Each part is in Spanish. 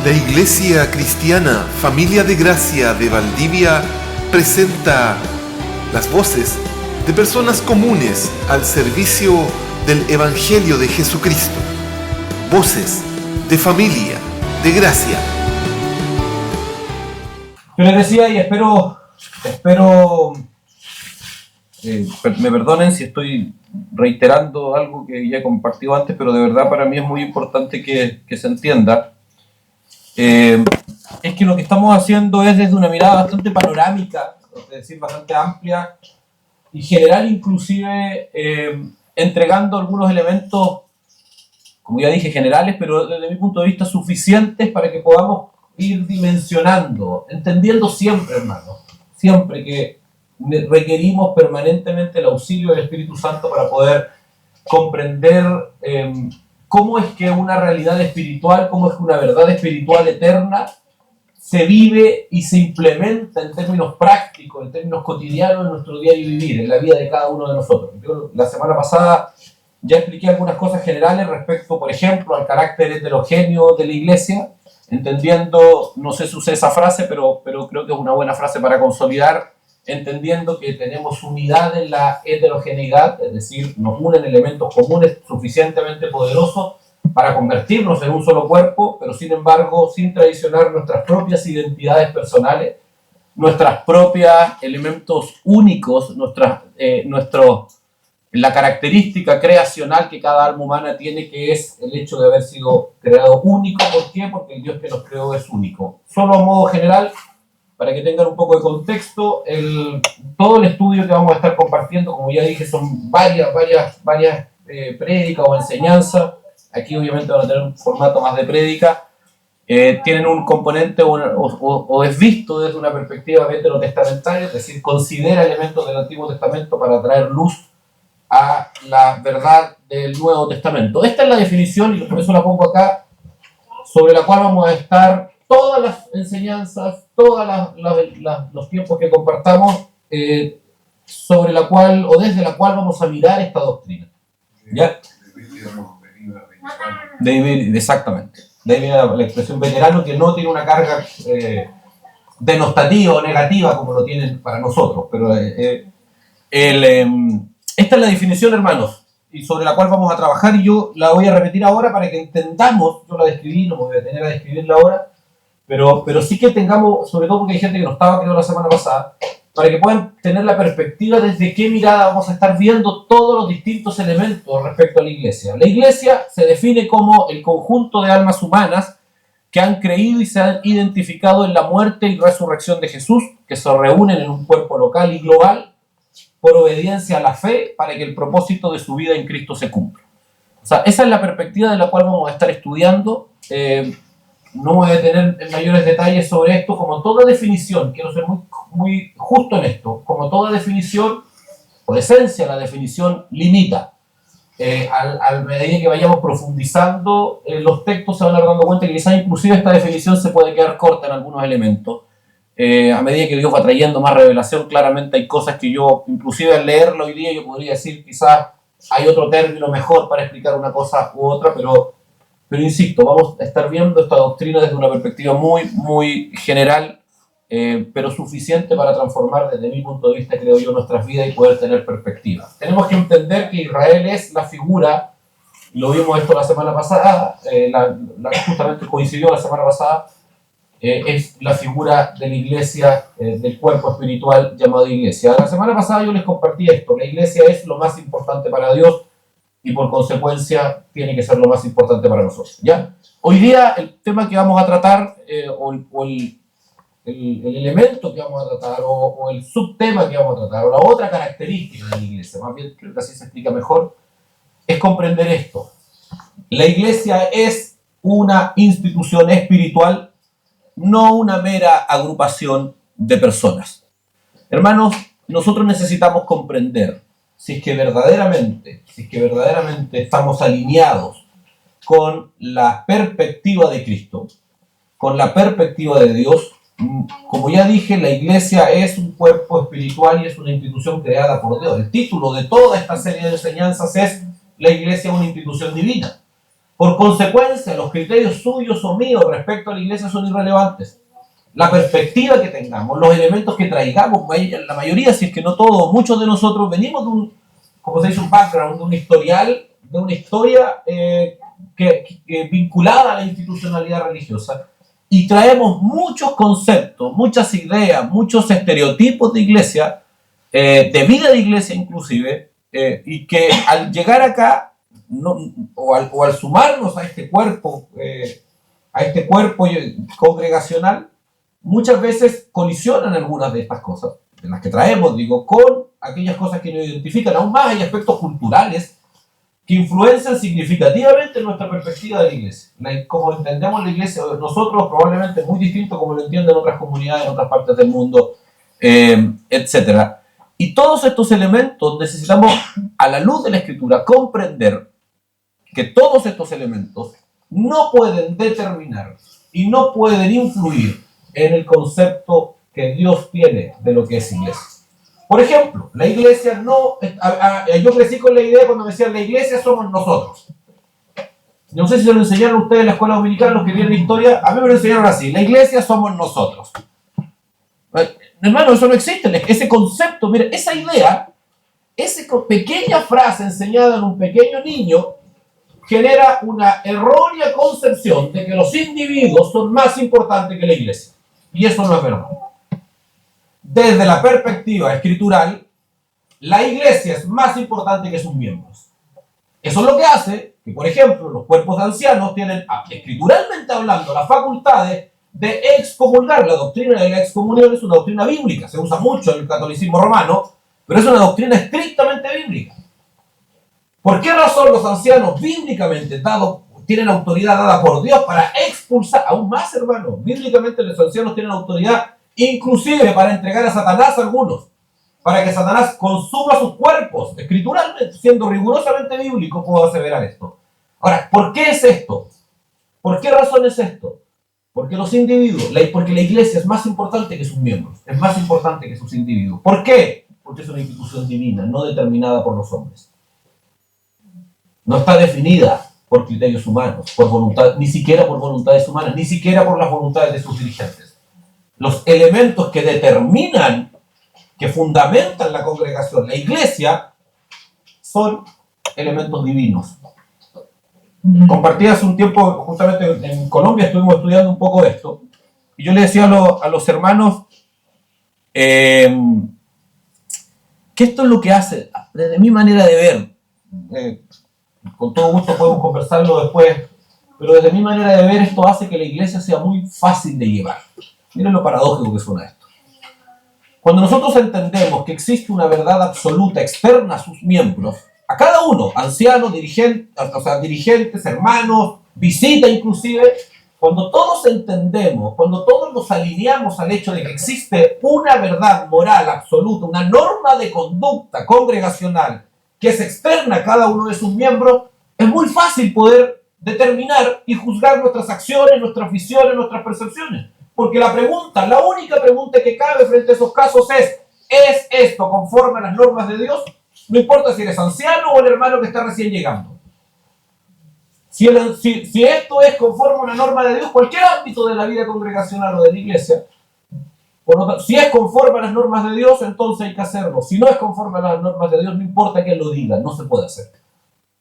La Iglesia Cristiana Familia de Gracia de Valdivia presenta las voces de personas comunes al servicio del Evangelio de Jesucristo. Voces de Familia de Gracia. Yo les decía y espero me perdonen si estoy reiterando algo que ya he compartido antes, pero de verdad para mí es muy importante que se entienda. Es que lo que estamos haciendo es desde una mirada bastante panorámica, es decir, bastante amplia y general, inclusive entregando algunos elementos, como ya dije, generales, pero desde mi punto de vista suficientes para que podamos ir dimensionando, entendiendo siempre, hermano, siempre que requerimos permanentemente el auxilio del Espíritu Santo para poder comprender cómo es que una realidad espiritual, cómo es que una verdad espiritual eterna se vive y se implementa en términos prácticos, en términos cotidianos en nuestro diario vivir, en la vida de cada uno de nosotros. Yo la semana pasada ya expliqué algunas cosas generales respecto, por ejemplo, al carácter heterogéneo de la Iglesia, entendiendo, no sé si usé esa frase, pero creo que es una buena frase para consolidar, entendiendo que tenemos unidad en la heterogeneidad, es decir, nos unen elementos comunes suficientemente poderosos para convertirnos en un solo cuerpo, pero sin embargo, sin traicionar nuestras propias identidades personales, nuestros propios elementos únicos, la característica creacional que cada alma humana tiene, que es el hecho de haber sido creado único. ¿Por qué? Porque el Dios que nos creó es único. Solo a modo general, para que tengan un poco de contexto, todo el estudio que vamos a estar compartiendo, como ya dije, son varias prédicas o enseñanzas. Aquí obviamente van a tener un formato más de prédica. Tienen un componente o es visto desde una perspectiva veterotestamentaria, es decir, considera elementos del Antiguo Testamento para traer luz a la verdad del Nuevo Testamento. Esta es la definición, y por eso la pongo acá, sobre la cual vamos a estar todas las enseñanzas, todos los tiempos que compartamos, sobre la cual o desde la cual vamos a mirar esta doctrina. ¿Ya? Exactamente. De ahí viene la expresión veterano, que no tiene una carga denostativa o negativa como lo tienen para nosotros. Pero esta es la definición, hermanos, y sobre la cual vamos a trabajar, y yo la voy a repetir ahora para que entendamos. Yo la describí, no me voy a detener a describirla ahora, pero sí que tengamos, sobre todo porque hay gente que no estaba, creo, la semana pasada, para que puedan tener la perspectiva desde qué mirada vamos a estar viendo todos los distintos elementos respecto a la Iglesia. La Iglesia se define como el conjunto de almas humanas que han creído y se han identificado en la muerte y resurrección de Jesús, que se reúnen en un cuerpo local y global por obediencia a la fe para que el propósito de su vida en Cristo se cumpla. O sea, esa es la perspectiva de la cual vamos a estar estudiando. No voy a detener en mayores detalles sobre esto. Como toda definición, quiero ser muy justo en esto, como toda definición, por esencia la definición limita. A medida que vayamos profundizando los textos se van a dar dando cuenta que quizás inclusive esta definición se puede quedar corta en algunos elementos. A medida que Dios va trayendo más revelación, claramente hay cosas que yo, inclusive al leerlo hoy día, yo podría decir quizás hay otro término mejor para explicar una cosa u otra, pero insisto, vamos a estar viendo esta doctrina desde una perspectiva muy general, pero suficiente para transformar, desde mi punto de vista, creo yo, nuestras vidas y poder tener perspectiva. Tenemos que entender que Israel es la figura, lo vimos esto la semana pasada, justamente coincidió la semana pasada, es la figura de la Iglesia, del cuerpo espiritual llamado Iglesia. La semana pasada yo les compartí esto: la Iglesia es lo más importante para Dios, y por consecuencia tiene que ser lo más importante para nosotros. ¿Ya? Hoy día el tema que vamos a tratar, el elemento que vamos a tratar, o el subtema que vamos a tratar, o la otra característica de la Iglesia, más bien creo que así se explica mejor, es comprender esto. La Iglesia es una institución espiritual, no una mera agrupación de personas. Hermanos, nosotros necesitamos comprender si es que verdaderamente estamos alineados con la perspectiva de Cristo, con la perspectiva de Dios. Como ya dije, la Iglesia es un cuerpo espiritual y es una institución creada por Dios. El título de toda esta serie de enseñanzas es: la Iglesia es una institución divina. Por consecuencia, los criterios suyos o míos respecto a la iglesia son irrelevantes. La perspectiva que tengamos, los elementos que traigamos, la mayoría, si es que no todos, muchos de nosotros venimos de un, como se dice, un background, de un historial, de una historia vinculada a la institucionalidad religiosa, y traemos muchos conceptos, muchas ideas, muchos estereotipos de iglesia, de vida de iglesia inclusive, y que al llegar acá, o al sumarnos a este cuerpo congregacional, muchas veces colisionan algunas de estas cosas, de las que traemos, digo, con aquellas cosas que nos identifican. Aún más hay aspectos culturales que influencian significativamente nuestra perspectiva de la iglesia. Como entendemos la iglesia nosotros, probablemente es muy distinto como lo entienden otras comunidades en otras partes del mundo, etc. Y todos estos elementos necesitamos, a la luz de la Escritura, comprender que todos estos elementos no pueden determinar y no pueden influir en el concepto que Dios tiene de lo que es iglesia. Por ejemplo, la iglesia no... yo crecí con la idea cuando me decían la iglesia somos nosotros. No sé si se lo enseñaron ustedes en la escuela dominical, los que tienen historia, a mí me lo enseñaron así, la iglesia somos nosotros. Hermano, eso no existe, ese concepto, mire, esa idea, esa pequeña frase enseñada en un pequeño niño, genera una errónea concepción de que los individuos son más importantes que la iglesia. Y eso no es verdad. Desde la perspectiva escritural, la iglesia es más importante que sus miembros. Eso es lo que hace que, por ejemplo, los cuerpos de ancianos tienen, escrituralmente hablando, la facultad de excomulgar. La doctrina de la excomunión es una doctrina bíblica, se usa mucho en el catolicismo romano, pero es una doctrina estrictamente bíblica. ¿Por qué razón los ancianos bíblicamente tienen autoridad dada por Dios para expulsar? Aún más, hermano, bíblicamente los ancianos tienen autoridad inclusive para entregar a Satanás a algunos, para que Satanás consuma sus cuerpos. Escrituralmente, siendo rigurosamente bíblico, puedo aseverar esto. Ahora, ¿por qué es esto? ¿Por qué razón es esto? Porque los individuos, porque la iglesia es más importante que sus miembros, es más importante que sus individuos. ¿Por qué? Porque es una institución divina, no determinada por los hombres. No está definida por criterios humanos, por voluntad, ni siquiera por voluntades humanas, ni siquiera por las voluntades de sus dirigentes. Los elementos que determinan, que fundamentan la congregación, la iglesia, son elementos divinos. Compartí hace un tiempo, justamente en Colombia estuvimos estudiando un poco esto, y yo le decía a los hermanos que esto es lo que hace, desde mi manera de ver, con todo gusto podemos conversarlo después, pero desde mi manera de ver esto hace que la iglesia sea muy fácil de llevar. Miren lo paradójico que suena esto. Cuando nosotros entendemos que existe una verdad absoluta externa a sus miembros, a cada uno, ancianos, dirigentes, hermanos, visita inclusive, cuando todos entendemos, cuando todos nos alineamos al hecho de que existe una verdad moral absoluta, una norma de conducta congregacional que es externa a cada uno de sus miembros, es muy fácil poder determinar y juzgar nuestras acciones, nuestras visiones, nuestras percepciones. Porque la única pregunta que cabe frente a esos casos es esto conforme a las normas de Dios? No importa si eres anciano o el hermano que está recién llegando. Si esto es conforme a una norma de Dios, cualquier ámbito de la vida congregacional o de la iglesia, si es conforme a las normas de Dios, entonces hay que hacerlo. Si no es conforme a las normas de Dios, no importa quién lo diga, no se puede hacer.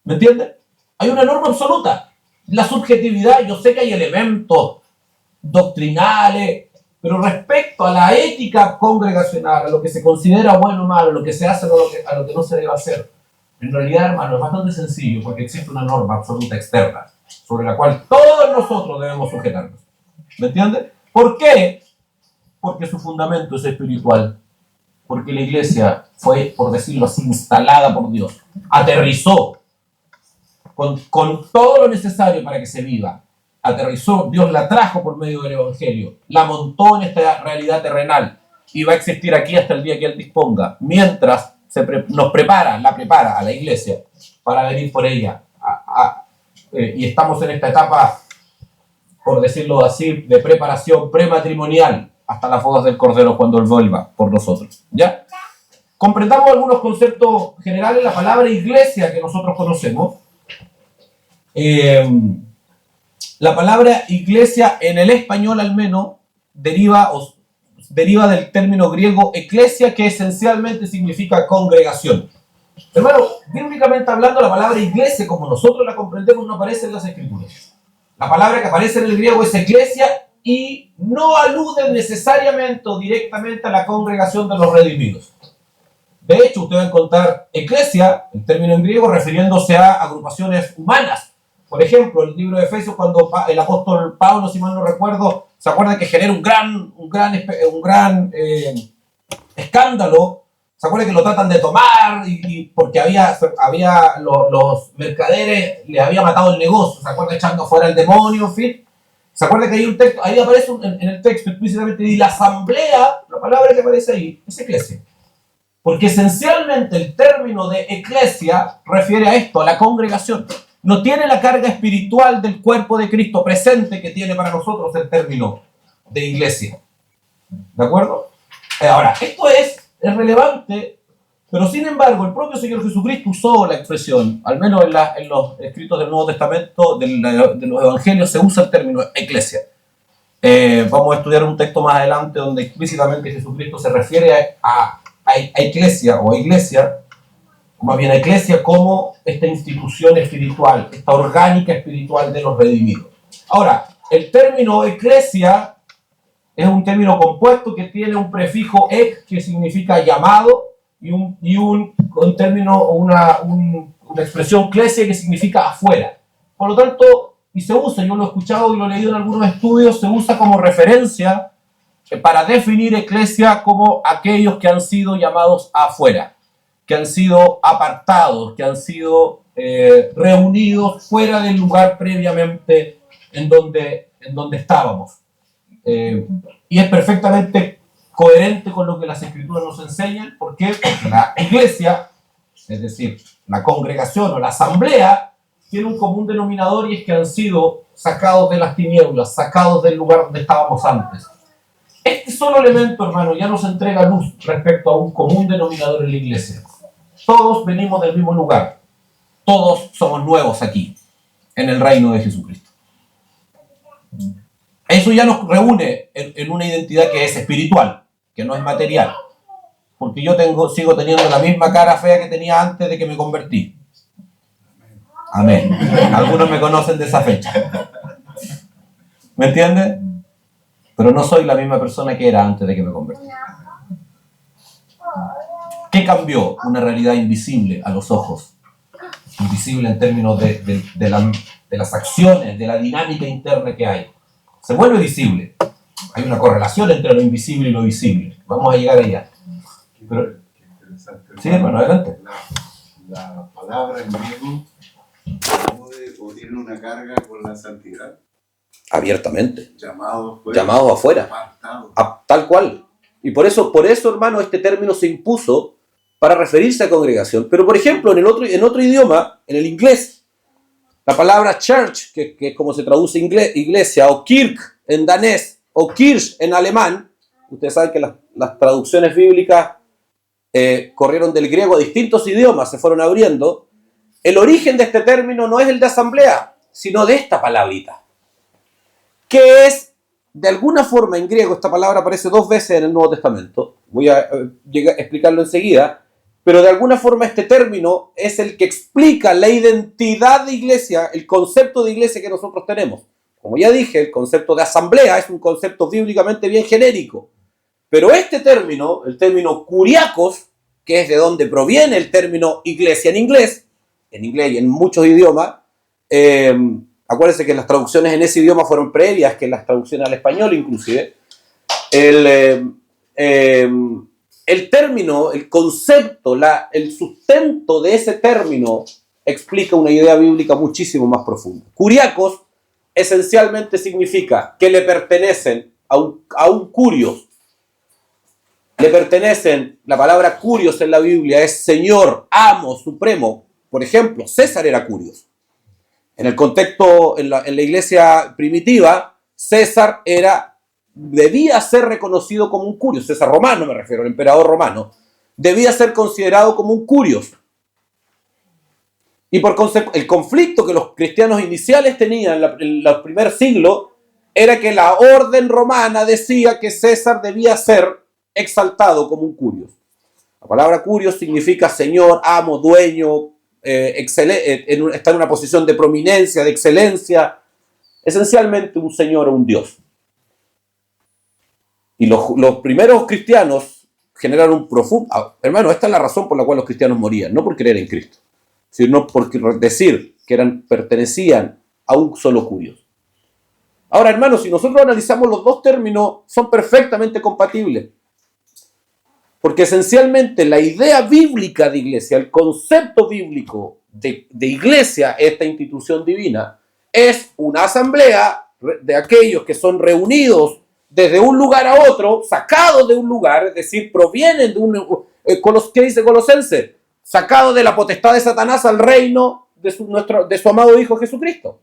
¿Me entienden? Hay una norma absoluta. La subjetividad, yo sé que hay elementos doctrinales, pero respecto a la ética congregacional, a lo que se considera bueno o malo, a lo que se hace o a lo que no se debe hacer, en realidad, hermano, es bastante sencillo, porque existe una norma absoluta externa sobre la cual todos nosotros debemos sujetarnos. ¿Me entiende? ¿Por qué? Porque su fundamento es espiritual, porque la iglesia fue, por decirlo así, instalada por Dios, aterrizó con todo lo necesario para que se viva. Aterrizó, Dios la trajo por medio del Evangelio, la montó en esta realidad terrenal y va a existir aquí hasta el día que Él disponga, mientras la prepara a la iglesia para venir por ella. Y estamos en esta etapa, por decirlo así, de preparación prematrimonial hasta las bodas del Cordero cuando Él vuelva por nosotros. ¿Ya? Comprendamos algunos conceptos generales. La palabra iglesia que nosotros conocemos La palabra iglesia en el español al menos deriva del término griego eclesia, que esencialmente significa congregación. Hermano, bíblicamente hablando, la palabra iglesia, como nosotros la comprendemos, no aparece en las escrituras. La palabra que aparece en el griego es eclesia y no alude necesariamente o directamente a la congregación de los redimidos. De hecho, usted va a encontrar eclesia, el término en griego, refiriéndose a agrupaciones humanas. Por ejemplo, el libro de Efesios, cuando el apóstol Pablo, si mal no recuerdo, se acuerda que genera un gran escándalo. Se acuerda que lo tratan de tomar y porque los mercaderes le habían matado el negocio. Se acuerda echando fuera el demonio, en fin. Se acuerda que hay un texto, ahí aparece en el texto explícitamente, y la asamblea, la palabra que aparece ahí, es eclesia. Porque esencialmente el término de eclesia refiere a esto, a la congregación. No tiene la carga espiritual del cuerpo de Cristo presente que tiene para nosotros el término de iglesia. ¿De acuerdo? Ahora, esto es relevante, pero sin embargo el propio Señor Jesucristo usó la expresión, al menos en los escritos del Nuevo Testamento, de los Evangelios, se usa el término eclesia. Vamos a estudiar un texto más adelante donde explícitamente Jesucristo se refiere a eclesia o a iglesia, más bien a eclesia como esta institución espiritual, esta orgánica espiritual de los redimidos. Ahora, el término eclesia es un término compuesto que tiene un prefijo ek, que significa llamado, y una expresión klesia, que significa afuera. Por lo tanto, y se usa, yo lo he escuchado y lo he leído en algunos estudios, se usa como referencia para definir eclesia como aquellos que han sido llamados afuera, que han sido apartados, que han sido reunidos fuera del lugar previamente en donde estábamos. Y es perfectamente coherente con lo que las escrituras nos enseñan. ¿Por qué? Porque la iglesia, es decir, la congregación o la asamblea, tiene un común denominador, y es que han sido sacados de las tinieblas, sacados del lugar donde estábamos antes. Este solo elemento, hermano, ya nos entrega luz respecto a un común denominador en la iglesia. Todos venimos del mismo lugar. Todos somos nuevos aquí, en el reino de Jesucristo. Eso ya nos reúne en una identidad que es espiritual, que no es material. Porque yo sigo teniendo la misma cara fea que tenía antes de que me convertí. Amén. Algunos me conocen de esa fecha. ¿Me entiendes? Pero no soy la misma persona que era antes de que me convertí. ¿Qué cambió? Una realidad invisible a los ojos. Invisible en términos de las acciones, de la dinámica interna que hay. Se vuelve visible. Hay una correlación entre lo invisible y lo visible. Vamos a llegar allá. Pero, Qué interesante. sí, hermano, adelante. La palabra en griego puede o tiene una carga con la santidad. Abiertamente. Llamados Afuera. Tal cual. Y por eso, hermano, este término se impuso para referirse a congregación. Pero, por ejemplo, en otro idioma, en el inglés, la palabra church, que es como se traduce iglesia, o kirk en danés, o kirch en alemán, ustedes saben que las traducciones bíblicas corrieron del griego a distintos idiomas, se fueron abriendo. El origen de este término no es el de asamblea, sino de esta palabrita, que es, de alguna forma en griego, esta palabra aparece 2 veces en el Nuevo Testamento, voy a explicarlo enseguida, pero de alguna forma este término es el que explica la identidad de iglesia, el concepto de iglesia que nosotros tenemos. Como ya dije, el concepto de asamblea es un concepto bíblicamente bien genérico, pero este término, el término kuriakos, que es de donde proviene el término iglesia en inglés y en muchos idiomas, acuérdense que las traducciones en ese idioma fueron previas que las traducciones al español inclusive. El término, el concepto, el sustento de ese término explica una idea bíblica muchísimo más profunda. Kuriakos esencialmente significa que le pertenecen a un kurios. Le pertenecen, la palabra kurios en la Biblia es señor, amo, supremo. Por ejemplo, César era kurios. En el contexto, en la iglesia primitiva, César debía ser reconocido como un kurios. César romano, me refiero, el emperador romano. Debía ser considerado como un kurios. Y por consecuencia, el conflicto que los cristianos iniciales tenían en los primeros siglos era que la orden romana decía que César debía ser exaltado como un curios. La palabra curios significa señor, amo, dueño, está en una posición de prominencia, de excelencia, esencialmente un señor o un dios. Y los primeros cristianos generaron un profundo... hermano, esta es la razón por la cual los cristianos morían, no por creer en Cristo, sino por decir que pertenecían a un solo curios. Ahora, hermanos, si nosotros analizamos los dos términos, son perfectamente compatibles. Porque esencialmente la idea bíblica de iglesia, el concepto bíblico de iglesia, esta institución divina, es una asamblea de aquellos que son reunidos desde un lugar a otro, sacados de un lugar, es decir, provienen de un... ¿qué dice Colosenses? Sacados de la potestad de Satanás al reino de su amado Hijo Jesucristo.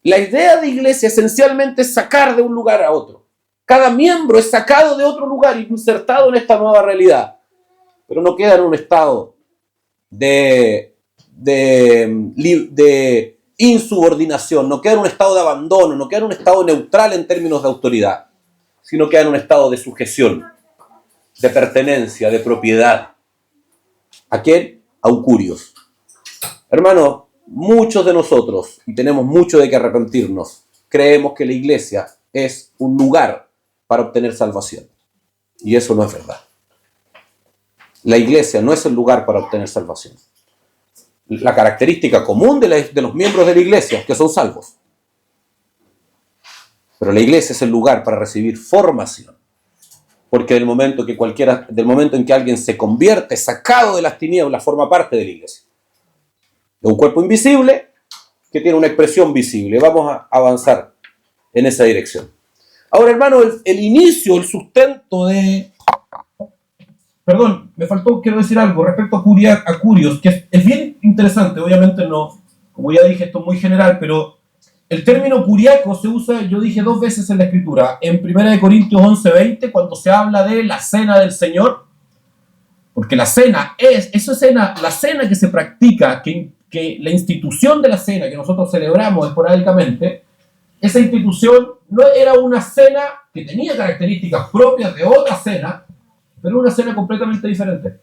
La idea de iglesia esencialmente es sacar de un lugar a otro. Cada miembro es sacado de otro lugar y insertado en esta nueva realidad. Pero no queda en un estado de insubordinación, no queda en un estado de abandono, no queda en un estado neutral en términos de autoridad, sino queda en un estado de sujeción, de pertenencia, de propiedad. ¿A quién? A un curios. Hermano, muchos de nosotros, y tenemos mucho de que arrepentirnos, creemos que la iglesia es un lugar para obtener salvación. Y eso no es verdad. La iglesia no es el lugar para obtener salvación. La característica común de los miembros de la iglesia es que son salvos. Pero la iglesia es el lugar para recibir formación. Porque del momento en que alguien se convierte, sacado de las tinieblas, forma parte de la iglesia. Es un cuerpo invisible que tiene una expresión visible. Vamos a avanzar en esa dirección. Ahora, hermano, el inicio, el sustento de... Perdón, me faltó, quiero decir algo respecto a curios, que es bien interesante. Obviamente no, como ya dije, esto es muy general, pero el término curiaco se usa, yo dije 2 veces en la Escritura. En 1 Corintios 11:20, cuando se habla de la cena del Señor, porque la cena la cena que se practica, que la institución de la cena que nosotros celebramos esporádicamente, esa institución no era una cena que tenía características propias de otra cena, pero una cena completamente diferente.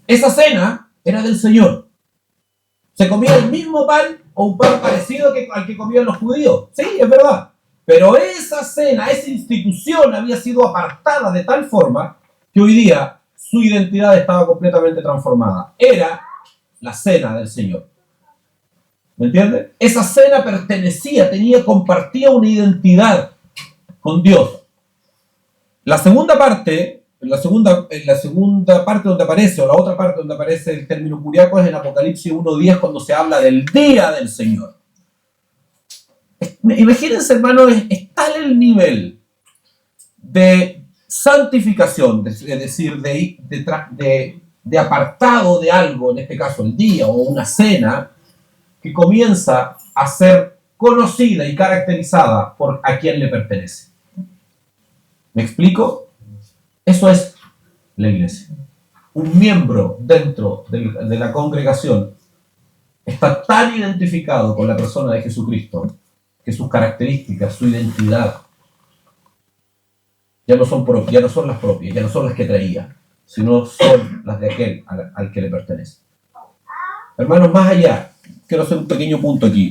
Esa cena era del Señor. Se comía el mismo pan o un pan parecido al que comían los judíos. Sí, es verdad. Pero esa cena, esa institución había sido apartada de tal forma que hoy día su identidad estaba completamente transformada. Era la cena del Señor. ¿Me entiendes? Esa cena compartía una identidad con Dios. La segunda parte, en la segunda parte donde aparece, o la otra parte donde aparece el término curiaco, es en Apocalipsis 1:10, cuando se habla del día del Señor. Imagínense, hermano, es tal el nivel de santificación, es decir, de apartado de algo, en este caso el día o una cena, que comienza a ser conocida y caracterizada por a quien le pertenece. ¿Me explico? Eso es la iglesia. Un miembro dentro de la congregación está tan identificado con la persona de Jesucristo que sus características, su identidad, ya no son las propias, ya no son las que traía, sino son las de aquel al que le pertenece. Hermanos, más allá, quiero hacer un pequeño punto aquí,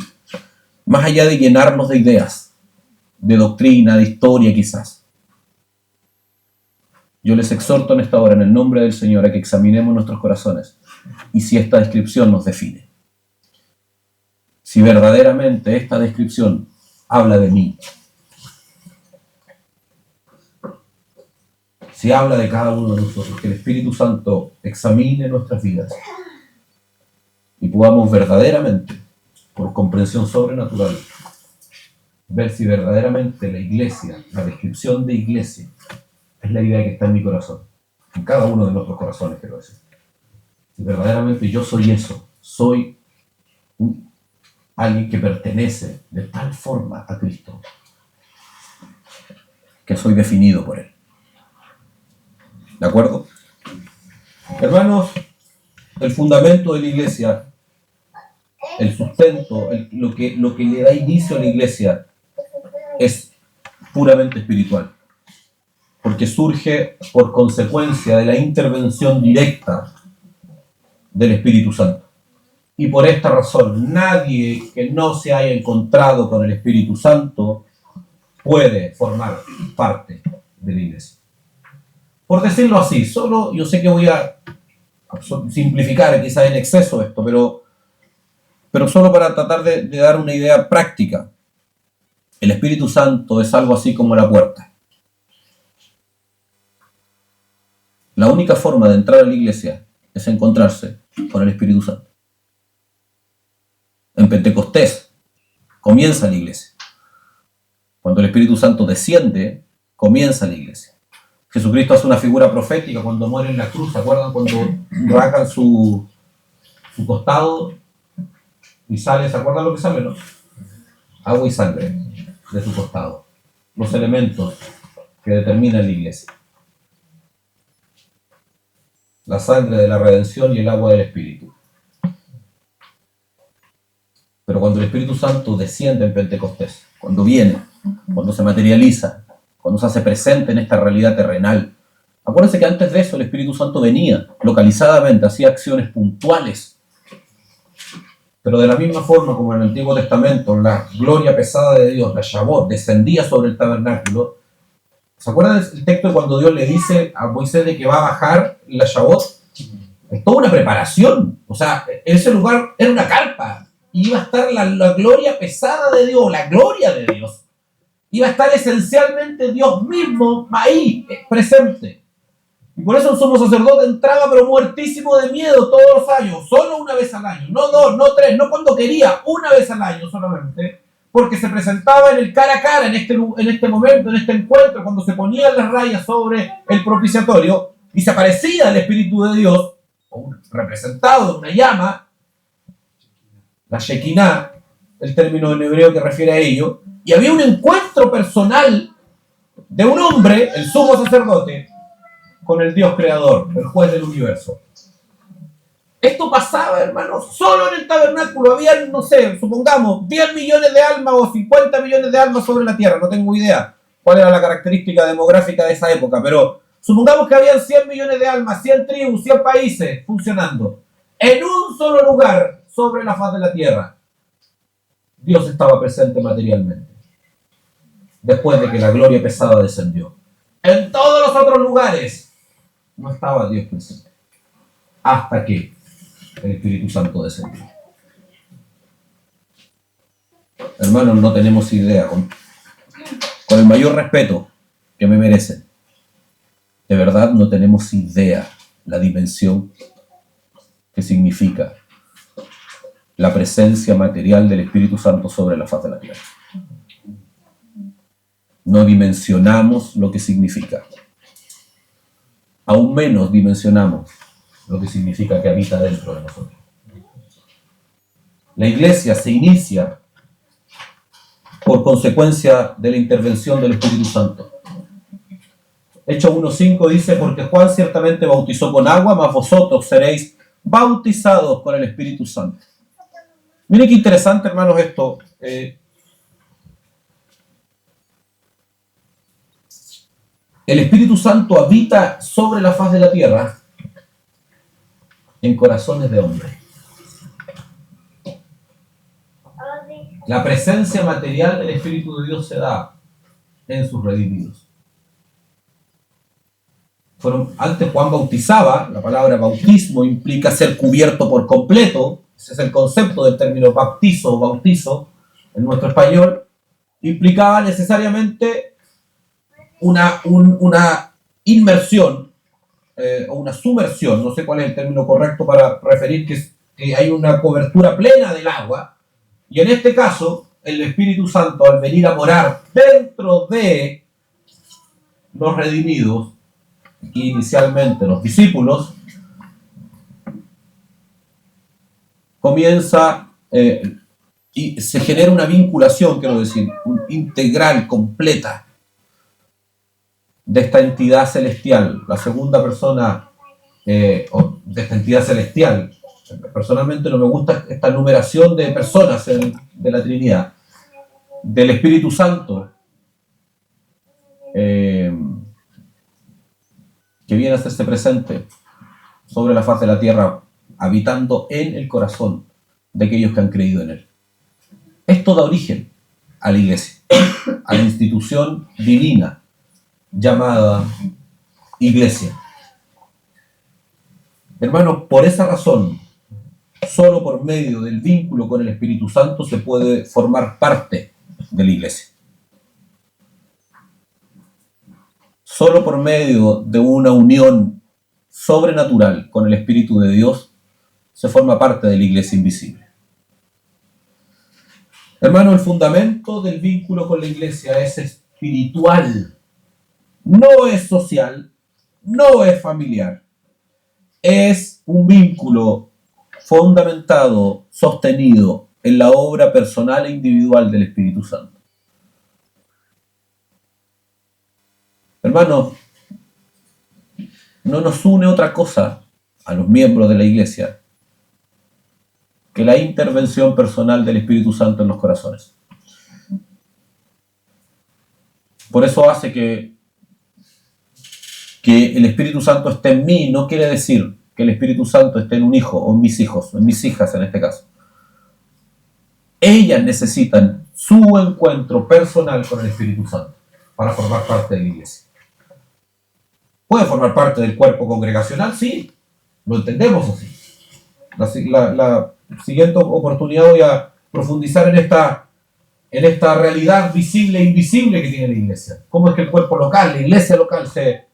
más allá de llenarnos de ideas, de doctrina, de historia quizás, yo les exhorto en esta hora, en el nombre del Señor, a que examinemos nuestros corazones y si esta descripción nos define. Si verdaderamente esta descripción habla de mí, si habla de cada uno de nosotros, que el Espíritu Santo examine nuestras vidas y podamos verdaderamente, por comprensión sobrenatural, ver si verdaderamente la iglesia, la descripción de iglesia, es la idea que está en mi corazón, en cada uno de nuestros corazones, quiero decir. Si verdaderamente yo soy eso, soy alguien que pertenece de tal forma a Cristo, que soy definido por Él. ¿De acuerdo? Hermanos, el fundamento de la iglesia, el sustento, lo que le da inicio a la iglesia es puramente espiritual, porque surge por consecuencia de la intervención directa del Espíritu Santo. Y por esta razón, nadie que no se haya encontrado con el Espíritu Santo puede formar parte de la iglesia. Por decirlo así, solo yo sé que voy a simplificar quizás en exceso esto, pero solo para tratar de dar una idea práctica. El Espíritu Santo es algo así como la puerta. La única forma de entrar a la iglesia es encontrarse con el Espíritu Santo. En Pentecostés comienza la iglesia. Cuando el Espíritu Santo desciende, comienza la iglesia. Jesucristo hace una figura profética cuando muere en la cruz. ¿Se acuerdan cuando racan su costado y sale? ¿Se acuerdan lo que sale, no? Agua y sangre de su costado. Los elementos que determinan la iglesia. La sangre de la redención y el agua del Espíritu. Pero cuando el Espíritu Santo desciende en Pentecostés, cuando viene, cuando se materializa, cuando se hace presente en esta realidad terrenal, acuérdense que antes de eso el Espíritu Santo venía localizadamente, hacía acciones puntuales. Pero de la misma forma como en el Antiguo Testamento la gloria pesada de Dios, la Shabbat, descendía sobre el tabernáculo. ¿Se acuerdan el texto cuando Dios le dice a Moisés de que va a bajar la Shabbat? Es toda una preparación. O sea, ese lugar era una carpa. Y iba a estar la gloria pesada de Dios, la gloria de Dios. Iba a estar esencialmente Dios mismo ahí, presente. Y por eso el sumo sacerdote entraba pero muertísimo de miedo todos los años, solo una vez al año, no dos, no tres, no cuando quería, una vez al año solamente, porque se presentaba en el cara a cara, en este momento, en este encuentro, cuando se ponían las rayas sobre el propiciatorio y se aparecía el Espíritu de Dios, representado en una llama, la Shekinah, el término en hebreo que refiere a ello, y había un encuentro personal de un hombre, el sumo sacerdote, con el Dios creador, el juez del universo. Esto pasaba, hermanos, solo en el tabernáculo. Había, no sé, supongamos, 10 millones de almas o 50 millones de almas sobre la tierra. No tengo idea cuál era la característica demográfica de esa época, pero supongamos que habían 100 millones de almas, 100 tribus, 100 países funcionando. En un solo lugar sobre la faz de la tierra, Dios estaba presente materialmente. Después de que la gloria pesada descendió. En todos los otros lugares no estaba Dios presente. Hasta que el Espíritu Santo descendió. Hermanos, no tenemos idea, con el mayor respeto que me merecen, de verdad no tenemos idea la dimensión que significa la presencia material del Espíritu Santo sobre la faz de la tierra. No dimensionamos lo que significa. Aún menos dimensionamos lo que significa que habita dentro de nosotros. La iglesia se inicia por consecuencia de la intervención del Espíritu Santo. Hechos 1:5 dice, porque Juan ciertamente bautizó con agua, mas vosotros seréis bautizados con el Espíritu Santo. Miren qué interesante, hermanos, esto. El Espíritu Santo habita sobre la faz de la tierra en corazones de hombres. La presencia material del Espíritu de Dios se da en sus redimidos. Antes Juan bautizaba, la palabra bautismo implica ser cubierto por completo, ese es el concepto del término bautizo o bautizo en nuestro español, implicaba necesariamente una inmersión o una sumersión, no sé cuál es el término correcto para referir que hay una cobertura plena del agua, y en este caso el Espíritu Santo al venir a morar dentro de los redimidos, y inicialmente los discípulos, comienza y se genera una vinculación, quiero decir, integral, completa, de esta entidad celestial, la segunda persona o de esta entidad celestial. Personalmente no me gusta esta numeración de personas de la Trinidad, del Espíritu Santo, que viene a hacerse presente sobre la faz de la tierra, habitando en el corazón de aquellos que han creído en él. Esto da origen a la iglesia, a la institución divina llamada iglesia. Hermanos, por esa razón, solo por medio del vínculo con el Espíritu Santo se puede formar parte de la iglesia. Solo por medio de una unión sobrenatural con el Espíritu de Dios se forma parte de la iglesia invisible. Hermano, el fundamento del vínculo con la iglesia es espiritual, no es social, no es familiar. Es un vínculo fundamentado, sostenido en la obra personal e individual del Espíritu Santo. Hermanos, no nos une otra cosa a los miembros de la iglesia que la intervención personal del Espíritu Santo en los corazones. Por eso hace que el Espíritu Santo esté en mí no quiere decir que el Espíritu Santo esté en un hijo o en mis hijos, en mis hijas en este caso. Ellas necesitan su encuentro personal con el Espíritu Santo para formar parte de la iglesia. ¿Puede formar parte del cuerpo congregacional? Sí, lo entendemos así. La siguiente oportunidad voy a profundizar en esta realidad visible e invisible que tiene la iglesia. ¿Cómo es que el cuerpo local, la iglesia local se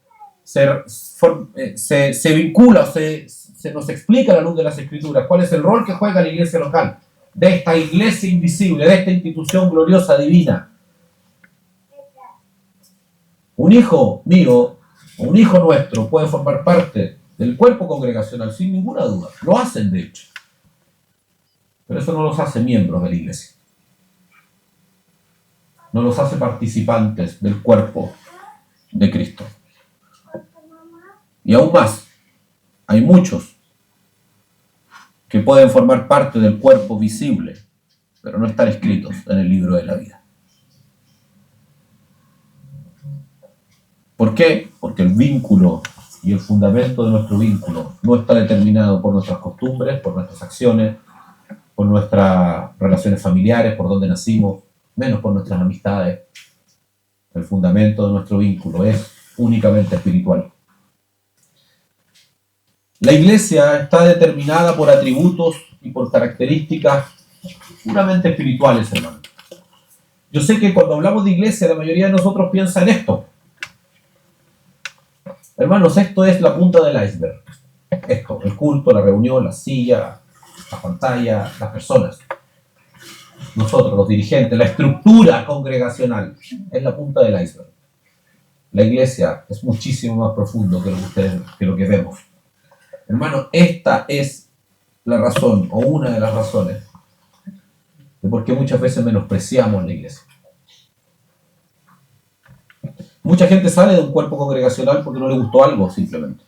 vincula, se nos explica a la luz de las Escrituras? ¿Cuál es el rol que juega la iglesia local? De esta iglesia invisible, de esta institución gloriosa, divina. Un hijo mío, un hijo nuestro puede formar parte del cuerpo congregacional sin ninguna duda. Lo hacen, de hecho. Pero eso no los hace miembros de la iglesia. No los hace participantes del cuerpo de Cristo. Y aún más, hay muchos que pueden formar parte del cuerpo visible, pero no están escritos en el libro de la vida. ¿Por qué? Porque el vínculo y el fundamento de nuestro vínculo no está determinado por nuestras costumbres, por nuestras acciones, por nuestras relaciones familiares, por dónde nacimos, menos por nuestras amistades. El fundamento de nuestro vínculo es únicamente espiritual. La iglesia está determinada por atributos y por características puramente espirituales, hermano. Yo sé que cuando hablamos de iglesia, la mayoría de nosotros piensa en esto. Hermanos, esto es la punta del iceberg. Esto, el culto, la reunión, la silla, la pantalla, las personas. Nosotros, los dirigentes, la estructura congregacional, es la punta del iceberg. La iglesia es muchísimo más profundo que lo que vemos. Hermano, esta es la razón, o una de las razones, de por qué muchas veces menospreciamos la iglesia. Mucha gente sale de un cuerpo congregacional porque no le gustó algo, simplemente.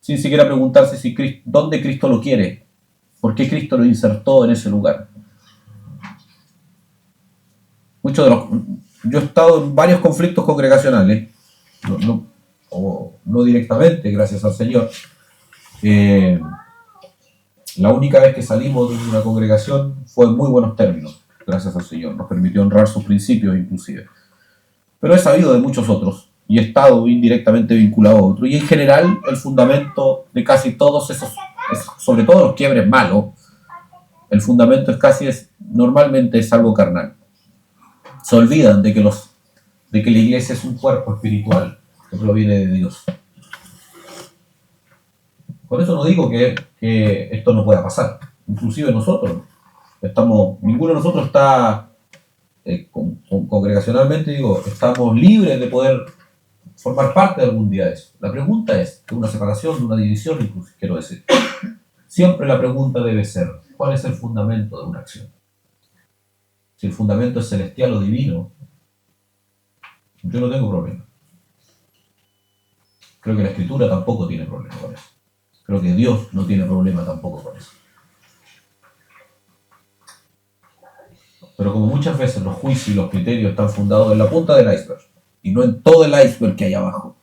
Sin siquiera preguntarse dónde Cristo lo quiere, por qué Cristo lo insertó en ese lugar. Yo he estado en varios conflictos congregacionales, no directamente, gracias al Señor. La única vez que salimos de una congregación fue en muy buenos términos, gracias al Señor. Nos permitió honrar sus principios inclusive. Pero he sabido de muchos otros y he estado indirectamente vinculado a otros. Y en general el fundamento de casi todos esos, sobre todo los quiebres malos, el fundamento normalmente es algo carnal. Se olvidan de que la iglesia es un cuerpo espiritual que proviene de Dios. Por eso no digo que esto no pueda pasar. Inclusive nosotros ninguno de nosotros está congregacionalmente, estamos libres de poder formar parte de algún día de eso. La pregunta es, de una separación, de una división, incluso, quiero decir. Siempre la pregunta debe ser, ¿cuál es el fundamento de una acción? Si el fundamento es celestial o divino, yo no tengo problema. Creo que la Escritura tampoco tiene problema con eso. Creo que Dios no tiene problema tampoco con eso. Pero como muchas veces los juicios y los criterios están fundados en la punta del iceberg y no en todo el iceberg que hay abajo,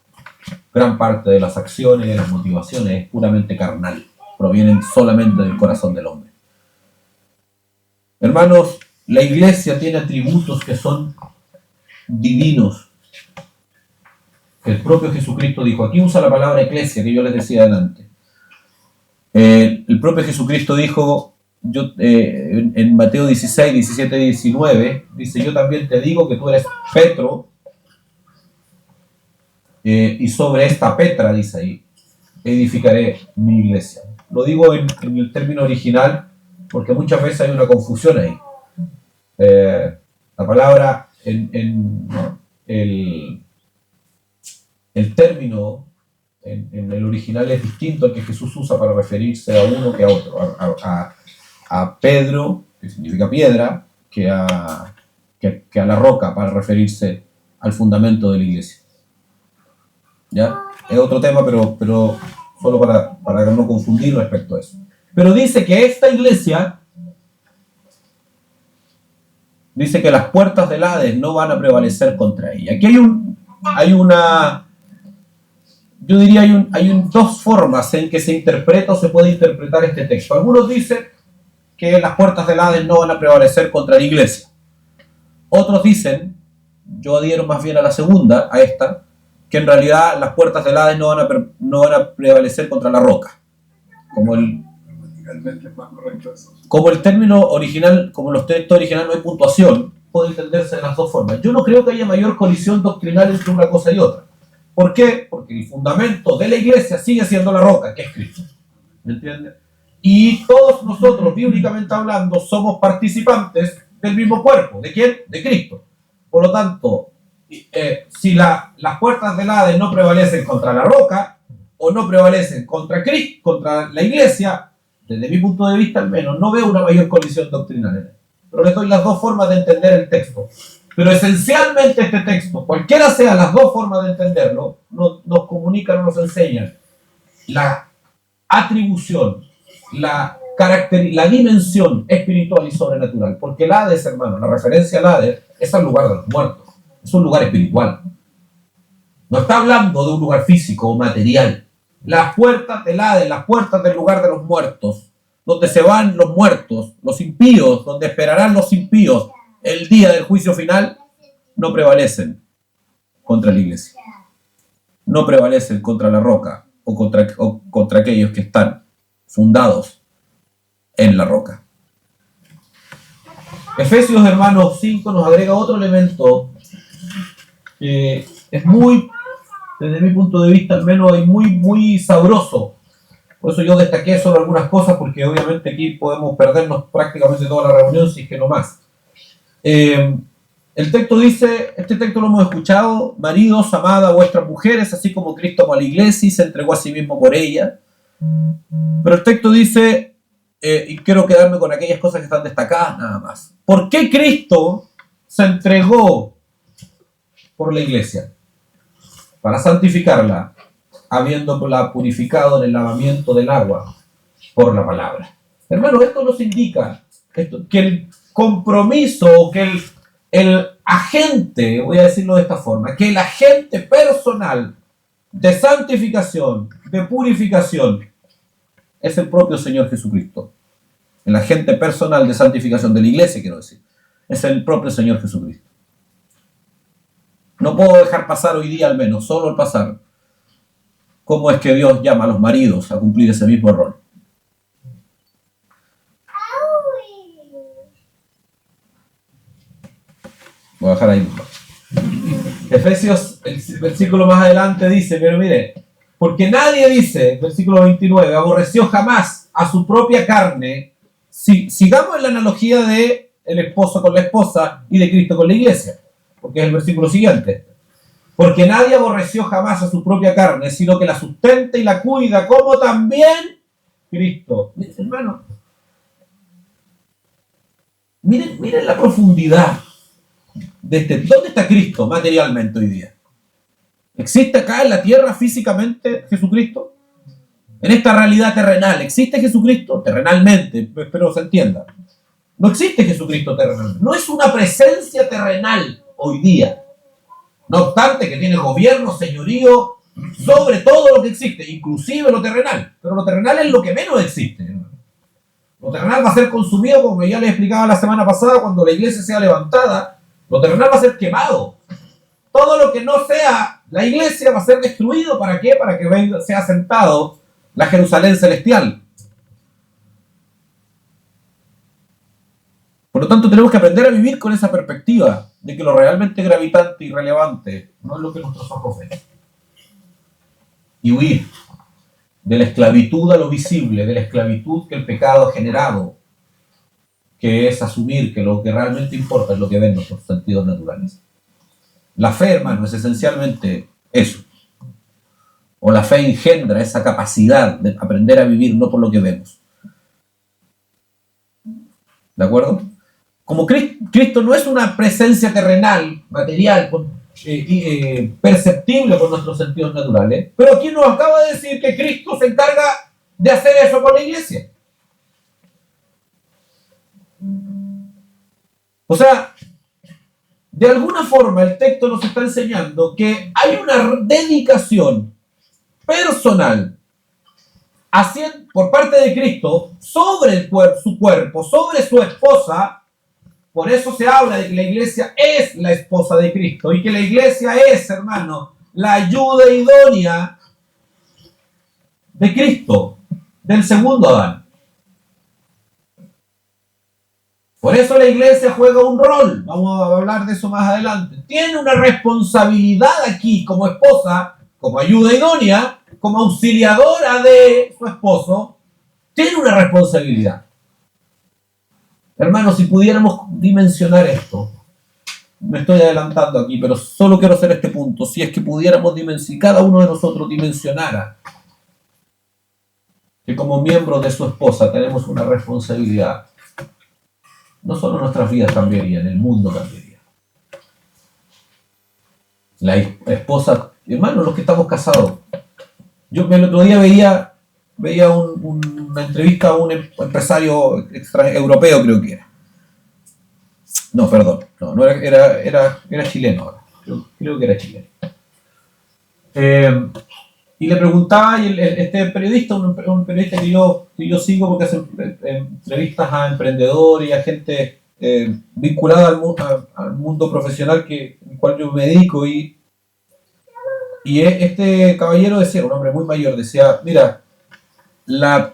gran parte de las acciones y de las motivaciones es puramente carnal, provienen solamente del corazón del hombre. Hermanos, la iglesia tiene atributos que son divinos, que el propio Jesucristo dijo. Aquí usa la palabra eclesia, que yo les decía adelante. El propio Jesucristo dijo, en Mateo 16, 17 y 19, dice: yo también te digo que tú eres Petro, y sobre esta Petra, dice ahí, edificaré mi iglesia. Lo digo en el término original porque muchas veces hay una confusión ahí. La palabra el término en el original es distinto al que Jesús usa para referirse a uno que a otro, a Pedro, que significa piedra, que a la roca, para referirse al fundamento de la iglesia. ¿Ya? Es otro tema, pero solo para no confundir respecto a eso. Pero dice que esta iglesia, dice que las puertas del Hades no van a prevalecer contra ella. Aquí hay dos formas en que se interpreta o se puede interpretar este texto. Algunos dicen que las puertas del Hades no van a prevalecer contra la iglesia. Otros dicen, yo adhiero más bien a la segunda, a esta, que en realidad las puertas del Hades no van a prevalecer contra la roca. Como el término original, como los textos originales no hay puntuación, puede entenderse de las dos formas. Yo no creo que haya mayor colisión doctrinal entre una cosa y otra. ¿Por qué? Porque el fundamento de la iglesia sigue siendo la roca, que es Cristo. ¿Me entiendes? Y todos nosotros, bíblicamente hablando, somos participantes del mismo cuerpo. ¿De quién? De Cristo. Por lo tanto, si las puertas del Hades no prevalecen contra la roca, o no prevalecen contra Cristo, contra la iglesia, desde mi punto de vista al menos, no veo una mayor colisión doctrinal en él. Pero les doy las dos formas de entender el texto. Pero esencialmente este texto, cualquiera sean las dos formas de entenderlo, nos comunican o nos enseñan la atribución, la dimensión espiritual y sobrenatural. Porque el Hades, hermano, la referencia al Hades es al lugar de los muertos. Es un lugar espiritual. No está hablando de un lugar físico o material. Las puertas del Hades, las puertas del lugar de los muertos, donde se van los muertos, los impíos, donde esperarán los impíos el día del juicio final, no prevalecen contra la iglesia. No prevalecen contra la roca o contra aquellos que están fundados en la roca. Efesios, hermanos, 5 nos agrega otro elemento que es muy, desde mi punto de vista al menos, es muy sabroso. Por eso yo destaqué sobre algunas cosas, porque obviamente aquí podemos perdernos prácticamente toda la reunión, si es que no más. El texto dice, este texto lo hemos escuchado: maridos, amad a vuestras mujeres, así como Cristo amó a la iglesia y se entregó a sí mismo por ella. Pero el texto dice, y quiero quedarme con aquellas cosas que están destacadas nada más. ¿Por qué Cristo se entregó por la iglesia? Para santificarla, habiéndola purificado en el lavamiento del agua por la palabra. Hermano, esto nos indica que el compromiso, que el agente, voy a decirlo de esta forma, que el agente personal de santificación, de purificación, es el propio Señor Jesucristo. El agente personal de santificación de la iglesia, quiero decir, es el propio Señor Jesucristo. No puedo dejar pasar hoy día, al menos, solo el pasar, cómo es que Dios llama a los maridos a cumplir ese mismo rol. Voy a dejar ahí mismo. Efesios, el versículo más adelante dice, pero mire, porque nadie dice, versículo 29, aborreció jamás a su propia carne. Sigamos en la analogía de el esposo con la esposa y de Cristo con la iglesia, porque es el versículo siguiente. Porque nadie aborreció jamás a su propia carne, sino que la sustenta y la cuida, como también Cristo. Hermano, miren la profundidad de ¿dónde está Cristo materialmente hoy día? ¿Existe acá en la tierra físicamente Jesucristo? En esta realidad terrenal, ¿existe Jesucristo? Terrenalmente, espero se entienda. No existe Jesucristo terrenal. No es una presencia terrenal hoy día. No obstante que tiene gobierno, señorío, sobre todo lo que existe, inclusive lo terrenal. Pero lo terrenal es lo que menos existe. Lo terrenal va a ser consumido, como ya les explicaba la semana pasada, cuando la iglesia sea levantada. Lo terrenal va a ser quemado. Todo lo que no sea la iglesia va a ser destruido. ¿Para qué? Para que sea sentado la Jerusalén celestial. Por lo tanto, tenemos que aprender a vivir con esa perspectiva de que lo realmente gravitante y relevante no es lo que nuestros ojos ven. Y huir de la esclavitud a lo visible, de la esclavitud que el pecado ha generado, que es asumir que lo que realmente importa es lo que ven nuestros sentidos naturales. La fe, hermano, es esencialmente eso. O la fe engendra esa capacidad de aprender a vivir no por lo que vemos. ¿De acuerdo? Como Cristo no es una presencia terrenal, material, perceptible por nuestros sentidos naturales, pero aquí nos acaba de decir que Cristo se encarga de hacer eso con la iglesia. O sea, de alguna forma el texto nos está enseñando que hay una dedicación personal por parte de Cristo sobre su cuerpo, sobre su esposa. Por eso se habla de que la iglesia es la esposa de Cristo y que la iglesia es, hermano, la ayuda idónea de Cristo, del segundo Adán. Por eso la iglesia juega un rol, vamos a hablar de eso más adelante. Tiene una responsabilidad aquí como esposa, como ayuda idónea, como auxiliadora de su esposo, tiene una responsabilidad. Hermanos, si pudiéramos dimensionar esto, me estoy adelantando aquí, pero solo quiero hacer este punto, si es que pudiéramos si cada uno de nosotros dimensionara que como miembros de su esposa tenemos una responsabilidad, no solo nuestras vidas cambiarían, el mundo cambiaría. La esposa, hermanos, los que estamos casados. Yo el otro día veía una entrevista a un empresario europeo, creo que era. No, perdón, no era chileno ahora. Creo que era chileno. Y le preguntaba, y este periodista, un periodista que yo sigo porque hace entrevistas a emprendedores y a gente vinculada al mundo profesional al cual yo me dedico, y este caballero decía, un hombre muy mayor, decía, mira, la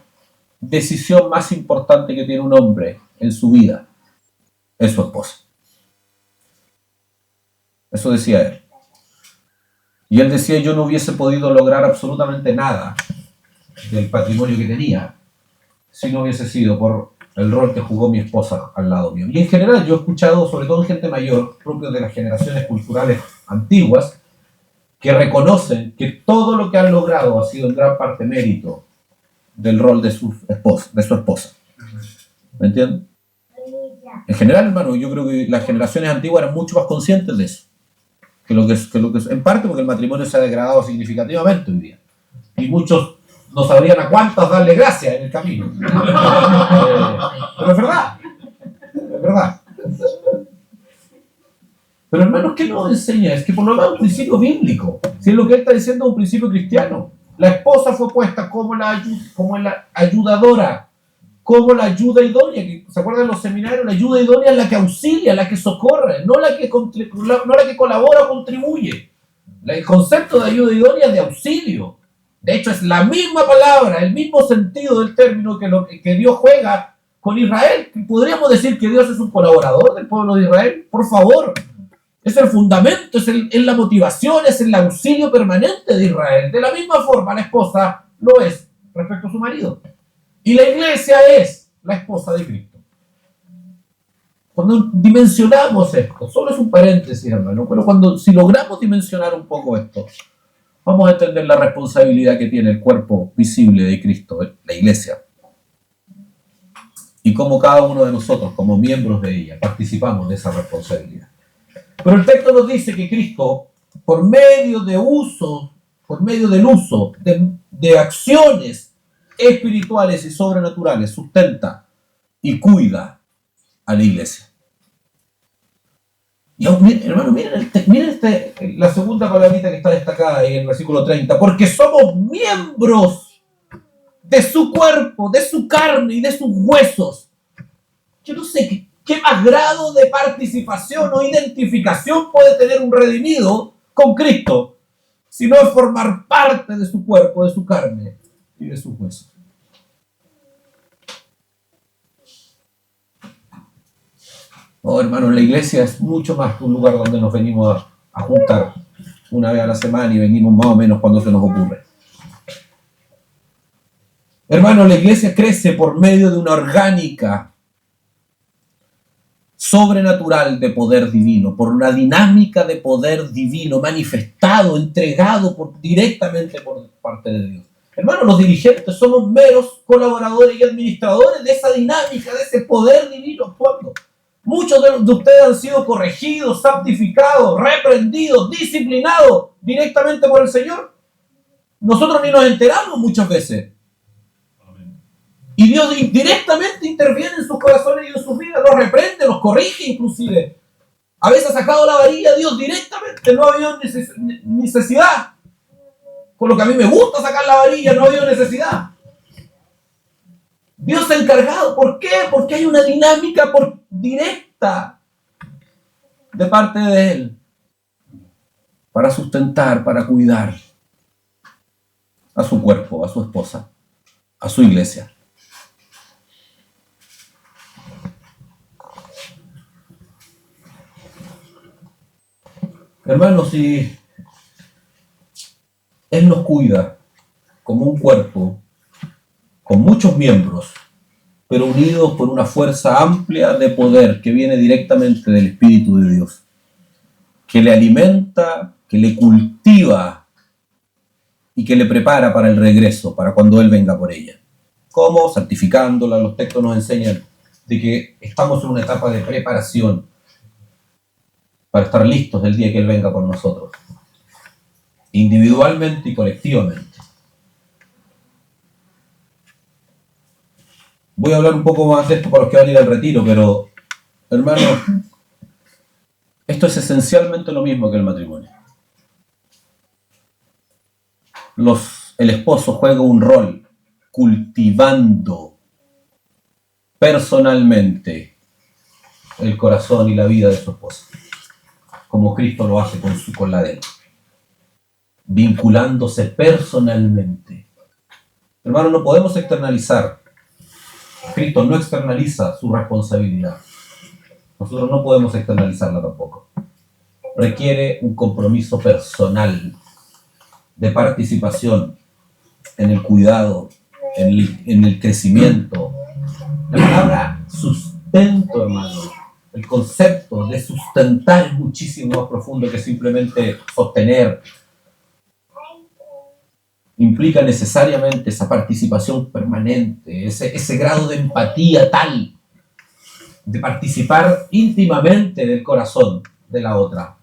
decisión más importante que tiene un hombre en su vida es su esposa. Eso decía él. Y él decía, yo no hubiese podido lograr absolutamente nada del patrimonio que tenía si no hubiese sido por el rol que jugó mi esposa al lado mío. Y en general yo he escuchado, sobre todo en gente mayor, propio de las generaciones culturales antiguas, que reconocen que todo lo que han logrado ha sido en gran parte mérito del rol de su esposa. ¿Me entienden? En general, hermano, yo creo que las generaciones antiguas eran mucho más conscientes de eso. Que lo que es, en parte porque el matrimonio se ha degradado significativamente hoy día. Y muchos no sabrían a cuántas darle gracias en el camino. Pero es verdad. Es verdad. Pero hermanos, ¿qué nos enseña? Es que por lo menos es un principio bíblico. Si es lo que él está diciendo, es un principio cristiano. La esposa fue puesta como la ayudadora, como la ayuda idónea. ¿Se acuerdan de los seminarios? La ayuda idónea es la que auxilia, la que socorre, no la que colabora o contribuye. El concepto de ayuda idónea es de auxilio. De hecho, es la misma palabra, el mismo sentido del término que Dios juega con Israel. Podríamos decir que Dios es un colaborador del pueblo de Israel. Por favor. Es el fundamento, es la motivación, es el auxilio permanente de Israel. De la misma forma, la esposa lo es respecto a su marido. Y la iglesia es la esposa de Cristo. Cuando dimensionamos esto, solo es un paréntesis, hermano, pero si logramos dimensionar un poco esto, vamos a entender la responsabilidad que tiene el cuerpo visible de Cristo, la iglesia. Y cómo cada uno de nosotros, como miembros de ella, participamos de esa responsabilidad. Pero el texto nos dice que Cristo por medio del uso de acciones espirituales y sobrenaturales, sustenta y cuida a la iglesia. Y hermano, miren la segunda palabrita que está destacada ahí en el versículo 30, porque somos miembros de su cuerpo, de su carne y de sus huesos. Yo no sé qué más grado de participación o identificación puede tener un redimido con Cristo, si no es formar parte de su cuerpo, de su carne y de sus huesos. Oh, hermano, la iglesia es mucho más que un lugar donde nos venimos a juntar una vez a la semana y venimos más o menos cuando se nos ocurre. Hermano, la iglesia crece por medio de una orgánica sobrenatural de poder divino, por una dinámica de poder divino manifestado, entregado directamente por parte de Dios. Hermano, los dirigentes somos meros colaboradores y administradores de esa dinámica, de ese poder divino actuando. Muchos de ustedes han sido corregidos, santificados, reprendidos, disciplinados directamente por el Señor. Nosotros ni nos enteramos muchas veces. Y Dios directamente interviene en sus corazones y en sus vidas, los reprende, los corrige inclusive. A veces ha sacado la varilla Dios directamente, no ha habido necesidad. Con lo que a mí me gusta sacar la varilla, no ha habido necesidad. Dios se ha encargado. ¿Por qué? Porque hay una dinámica directa de parte de Él para sustentar, para cuidar a su cuerpo, a su esposa, a su iglesia. Hermanos, si Él nos cuida como un cuerpo, con muchos miembros, pero unidos por una fuerza amplia de poder que viene directamente del Espíritu de Dios, que le alimenta, que le cultiva y que le prepara para el regreso, para cuando Él venga por ella. ¿Cómo? Santificándola. Los textos nos enseñan de que estamos en una etapa de preparación para estar listos el día que Él venga por nosotros, individualmente y colectivamente. Voy a hablar un poco más de esto para los que van a ir al retiro, pero, hermano, esto es esencialmente lo mismo que el matrimonio. El esposo juega un rol cultivando personalmente el corazón y la vida de su esposa, como Cristo lo hace con la de él, vinculándose personalmente. Hermano, no podemos externalizar. Cristo no externaliza su responsabilidad. Nosotros no podemos externalizarla tampoco. Requiere un compromiso personal de participación en el cuidado, en el crecimiento. La palabra sustento, hermano, el concepto de sustentar es muchísimo más profundo que simplemente sostener. Implica necesariamente esa participación permanente, ese grado de empatía tal, de participar íntimamente del corazón de la otra.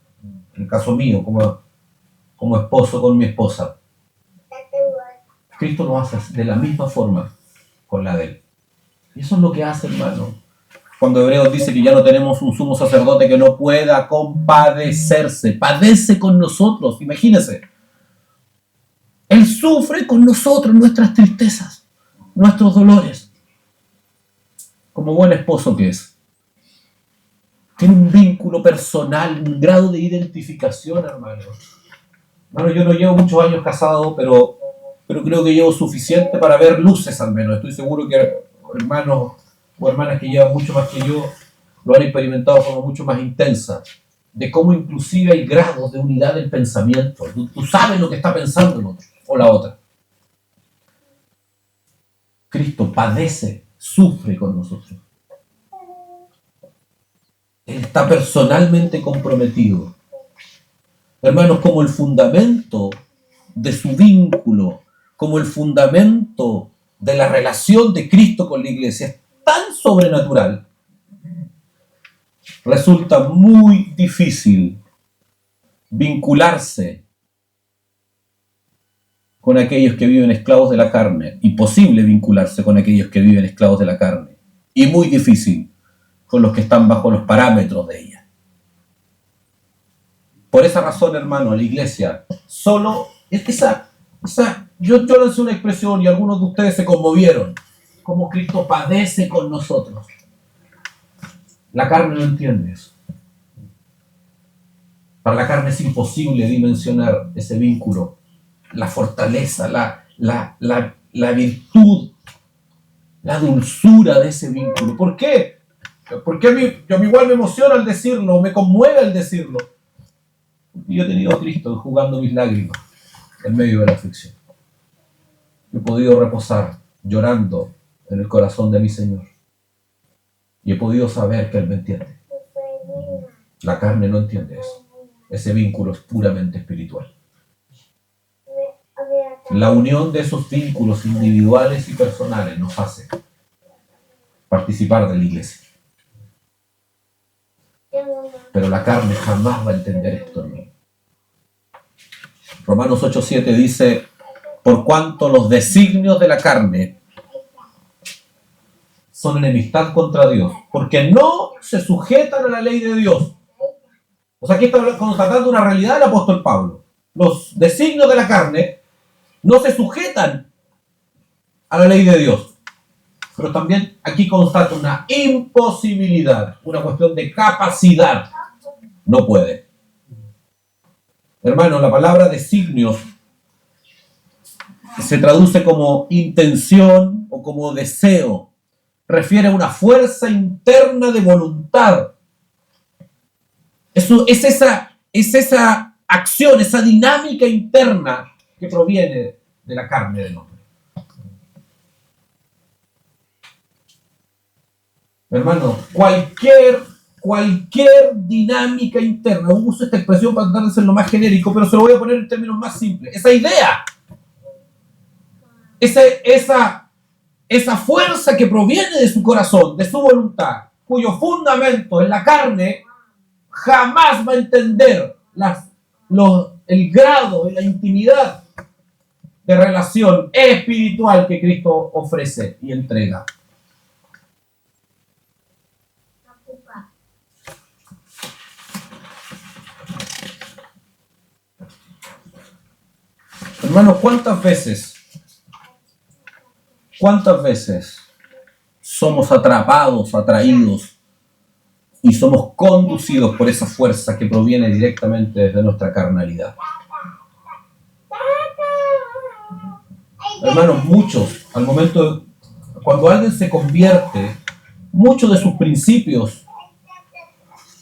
En el caso mío, como esposo con mi esposa. Cristo lo hace de la misma forma con la de Él. Y eso es lo que hace, hermano. Cuando Hebreos dice que ya no tenemos un sumo sacerdote que no pueda compadecerse, padece con nosotros, imagínense. Él sufre con nosotros nuestras tristezas, nuestros dolores. Como buen esposo que es. Tiene un vínculo personal, un grado de identificación, hermano. Hermano, yo no llevo muchos años casado, pero creo que llevo suficiente para ver luces al menos. Estoy seguro que hermanos o hermanas que llevan mucho más que yo lo han experimentado de forma mucho más intensa. De cómo inclusive hay grados de unidad del pensamiento. Tú sabes lo que está pensando el otro o la otra. Cristo padece, sufre con nosotros. Él está personalmente comprometido. Hermanos, como el fundamento de su vínculo, como el fundamento de la relación de Cristo con la iglesia es tan sobrenatural, resulta muy difícil vincularse con aquellos que viven esclavos de la carne, imposible vincularse con aquellos que viven esclavos de la carne, y muy difícil con los que están bajo los parámetros de ella. Por esa razón, hermano, la iglesia solo yo lancé una expresión y algunos de ustedes se conmovieron, como Cristo padece con nosotros. La carne no entiende eso. Para la carne es imposible dimensionar ese vínculo, la fortaleza, la virtud, la dulzura de ese vínculo. ¿Por qué? Porque a mí igual me emociona al decirlo, me conmueve al decirlo. Yo he tenido a Cristo jugando mis lágrimas en medio de la aflicción. He podido reposar llorando en el corazón de mi Señor. Y he podido saber que Él me entiende. La carne no entiende eso. Ese vínculo es puramente espiritual. La unión de esos vínculos individuales y personales nos hace participar de la iglesia. Pero la carne jamás va a entender esto, hermano. Romanos 8:7 dice: por cuanto los designios de la carne son enemistad contra Dios, porque no se sujetan a la ley de Dios. O sea, aquí está constatando una realidad del apóstol Pablo. Los designios de la carne no se sujetan a la ley de Dios. Pero también aquí constata una imposibilidad, una cuestión de capacidad. No puede. Hermano, la palabra designios se traduce como intención o como deseo. Refiere a una fuerza interna de voluntad. Eso es esa acción, esa dinámica interna que proviene de la carne del hombre. Hermano, cualquier dinámica interna, uso esta expresión para tratar de ser lo más genérico, pero se lo voy a poner en términos más simples. Esa idea, esa fuerza que proviene de su corazón, de su voluntad, cuyo fundamento es la carne, jamás va a entender el grado y la intimidad de relación espiritual que Cristo ofrece y entrega. Hermanos, ¿cuántas veces somos atrapados, atraídos y somos conducidos por esa fuerza que proviene directamente desde nuestra carnalidad? Hermanos, muchos, cuando alguien se convierte, muchos de sus principios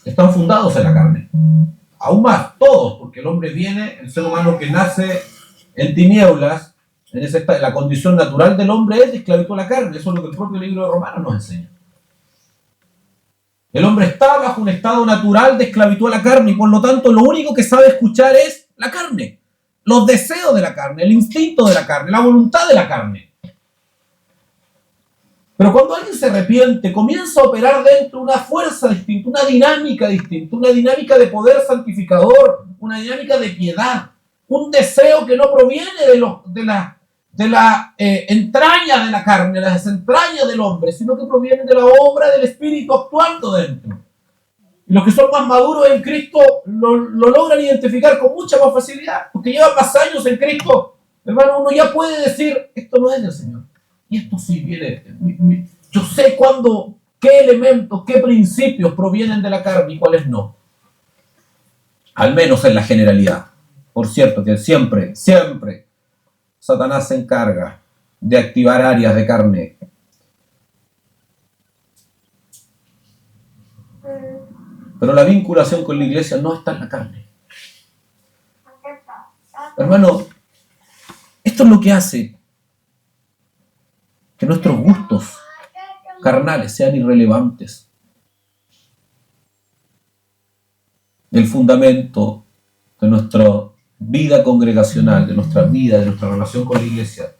están fundados en la carne. Aún más, todos, porque el ser humano que nace en tinieblas, la condición natural del hombre es de esclavitud a la carne. Eso es lo que el propio libro de Romanos nos enseña. El hombre está bajo un estado natural de esclavitud a la carne y por lo tanto lo único que sabe escuchar es la carne, los deseos de la carne, el instinto de la carne, la voluntad de la carne. Pero cuando alguien se arrepiente, comienza a operar dentro una fuerza distinta, una dinámica distinta, una dinámica de poder santificador, una dinámica de piedad, un deseo que no proviene de la entraña de la carne, de las entrañas del hombre, sino que proviene de la obra del Espíritu actuando dentro. Y los que son más maduros en Cristo lo logran identificar con mucha más facilidad, porque llevan más años en Cristo. Hermano, uno ya puede decir, esto no es del Señor. Y esto sí viene. Yo sé qué elementos, qué principios provienen de la carne y cuáles no. Al menos en la generalidad. Por cierto, que siempre Satanás se encarga de activar áreas de carne. Pero la vinculación con la iglesia no está en la carne. Hermano, esto es lo que hace que nuestros gustos carnales sean irrelevantes. El fundamento de nuestra vida congregacional, de nuestra vida, de nuestra relación con la iglesia,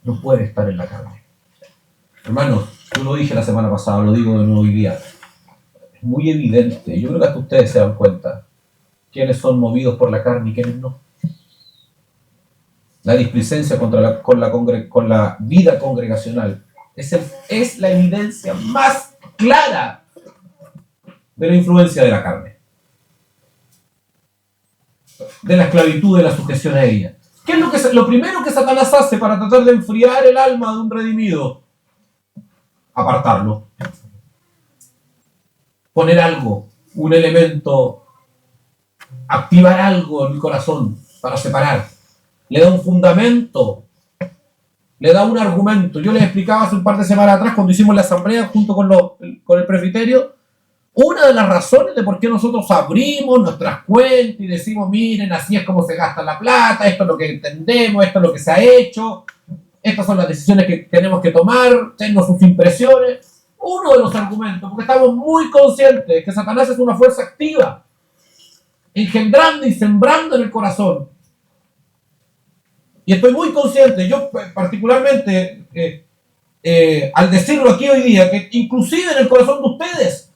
no puede estar en la carne. Hermanos, yo lo dije la semana pasada, lo digo de nuevo hoy día. Es muy evidente, yo creo que hasta ustedes se dan cuenta, quiénes son movidos por la carne y quiénes no. La displicencia con la vida congregacional es la evidencia más clara de la influencia de la carne, de la esclavitud, de la sujeción a ella. ¿Qué es lo primero que Satanás hace para tratar de enfriar el alma de un redimido? Apartarlo. Poner algo, un elemento, activar algo en el corazón para separar. Le da un fundamento, le da un argumento. Yo les explicaba hace un par de semanas atrás, cuando hicimos la asamblea junto con el presbiterio, una de las razones de por qué nosotros abrimos nuestras cuentas y decimos, miren, así es como se gasta la plata, esto es lo que entendemos, esto es lo que se ha hecho, estas son las decisiones que tenemos que tomar, tengo sus impresiones. Uno de los argumentos, porque estamos muy conscientes de que Satanás es una fuerza activa, engendrando y sembrando en el corazón. Y estoy muy consciente, yo particularmente, al decirlo aquí hoy día, que inclusive en el corazón de ustedes,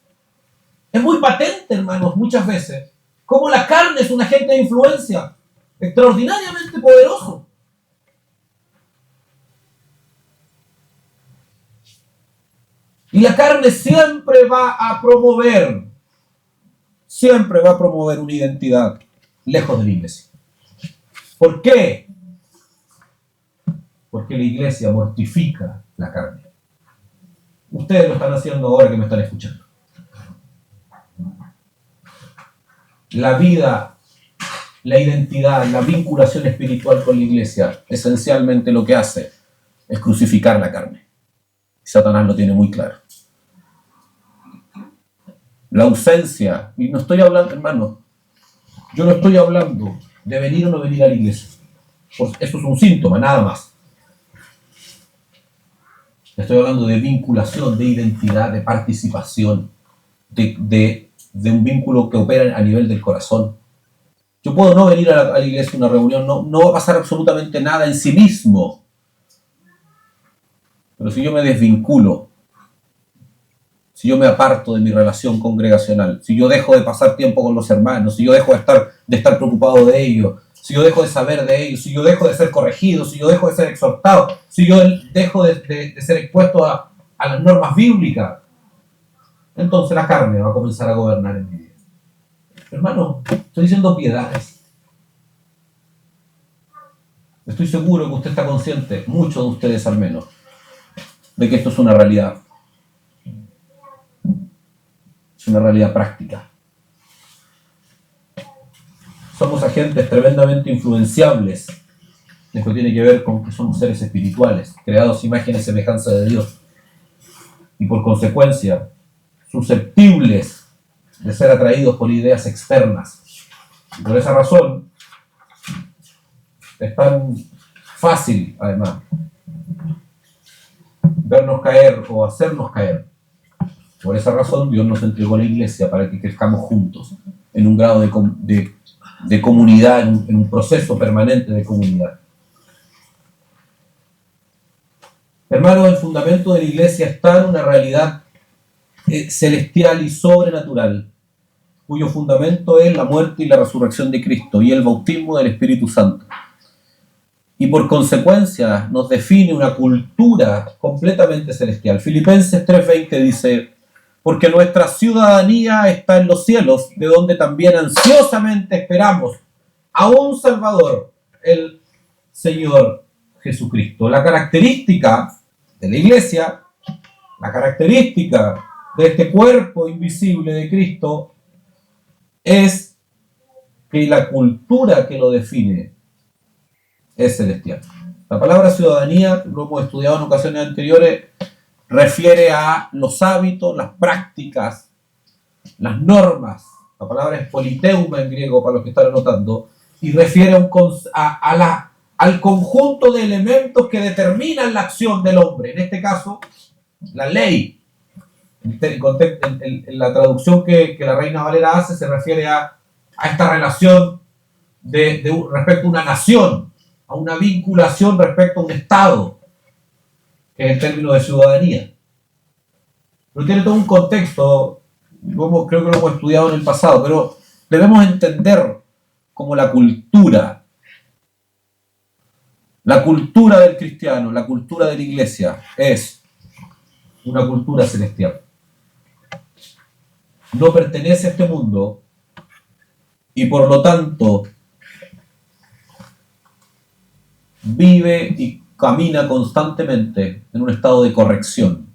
es muy patente, hermanos, muchas veces, cómo la carne es un agente de influencia extraordinariamente poderoso. Y la carne siempre va a promover una identidad lejos de la iglesia. ¿Por qué? Porque la iglesia mortifica la carne. Ustedes lo están haciendo ahora que me están escuchando. La vida, la identidad, la vinculación espiritual con la iglesia, esencialmente lo que hace es crucificar la carne. Satanás lo tiene muy claro. La ausencia, y no estoy hablando, hermano, yo no estoy hablando de venir o no venir a la iglesia. Pues eso es un síntoma, nada más. Estoy hablando de vinculación, de identidad, de participación, de un vínculo que opera a nivel del corazón. Yo puedo no venir a la iglesia a una reunión, no va a pasar absolutamente nada en sí mismo. Pero si yo me desvinculo, si yo me aparto de mi relación congregacional, si yo dejo de pasar tiempo con los hermanos, si yo dejo de estar preocupado de ellos, si yo dejo de saber de ellos, si yo dejo de ser corregido, si yo dejo de ser exhortado, si yo dejo de ser expuesto a las normas bíblicas, entonces la carne va a comenzar a gobernar en mi vida. Hermano, estoy diciendo piedades. Estoy seguro que usted está consciente, muchos de ustedes al menos, de que esto es una realidad. Es una realidad práctica. Somos agentes tremendamente influenciables. Esto tiene que ver con que somos seres espirituales, creados a imagen y semejanza de Dios. Y por consecuencia, susceptibles de ser atraídos por ideas externas. Y por esa razón, es tan fácil, además, vernos caer o hacernos caer. Por esa razón, Dios nos entregó la iglesia para que crezcamos juntos en un grado de comunidad, en un proceso permanente de comunidad. Hermanos, el fundamento de la iglesia está en una realidad celestial y sobrenatural, cuyo fundamento es la muerte y la resurrección de Cristo y el bautismo del Espíritu Santo. Y por consecuencia nos define una cultura completamente celestial. Filipenses 3:20 dice: porque nuestra ciudadanía está en los cielos, de donde también ansiosamente esperamos a un Salvador, el Señor Jesucristo. La característica de la iglesia, la característica de este cuerpo invisible de Cristo, es que la cultura que lo define es celestial. La palabra ciudadanía, lo hemos estudiado en ocasiones anteriores, refiere a los hábitos, las prácticas, las normas. La palabra es politeuma en griego, para los que están anotando, y refiere al conjunto de elementos que determinan la acción del hombre. En este caso, la ley. En la traducción que la Reina Valera hace, se refiere a esta relación respecto a una nación, a una vinculación respecto a un Estado, que es el término de ciudadanía. Pero tiene todo un contexto, creo que lo hemos estudiado en el pasado, pero debemos entender como la cultura del cristiano, la cultura de la iglesia, es una cultura celestial. No pertenece a este mundo y por lo tanto vive y camina constantemente en un estado de corrección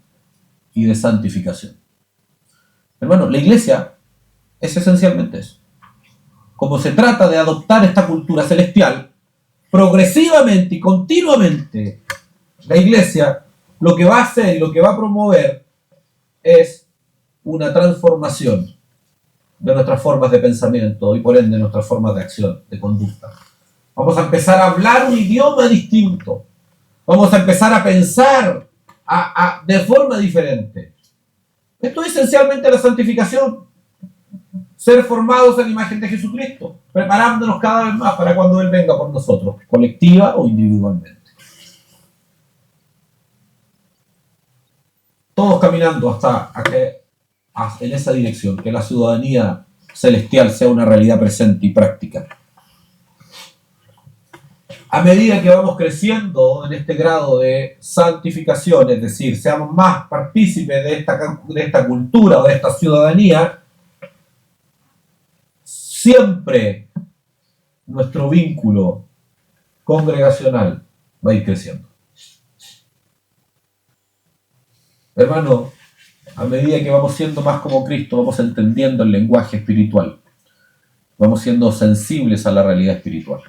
y de santificación. Hermano, la iglesia es esencialmente eso. Como se trata de adoptar esta cultura celestial, progresivamente y continuamente, la iglesia lo que va a hacer y lo que va a promover es una transformación de nuestras formas de pensamiento y por ende de nuestras formas de acción, de conducta. Vamos a empezar a hablar un idioma distinto. Vamos a empezar a pensar de forma diferente. Esto es esencialmente la santificación. Ser formados en la imagen de Jesucristo, preparándonos cada vez más para cuando Él venga por nosotros, colectiva o individualmente. Todos caminando hasta en esa dirección, que la ciudadanía celestial sea una realidad presente y práctica. A medida que vamos creciendo en este grado de santificación, es decir, seamos más partícipes de esta cultura o de esta ciudadanía, siempre nuestro vínculo congregacional va a ir creciendo. Hermano, a medida que vamos siendo más como Cristo, vamos entendiendo el lenguaje espiritual. Vamos siendo sensibles a la realidad espiritual.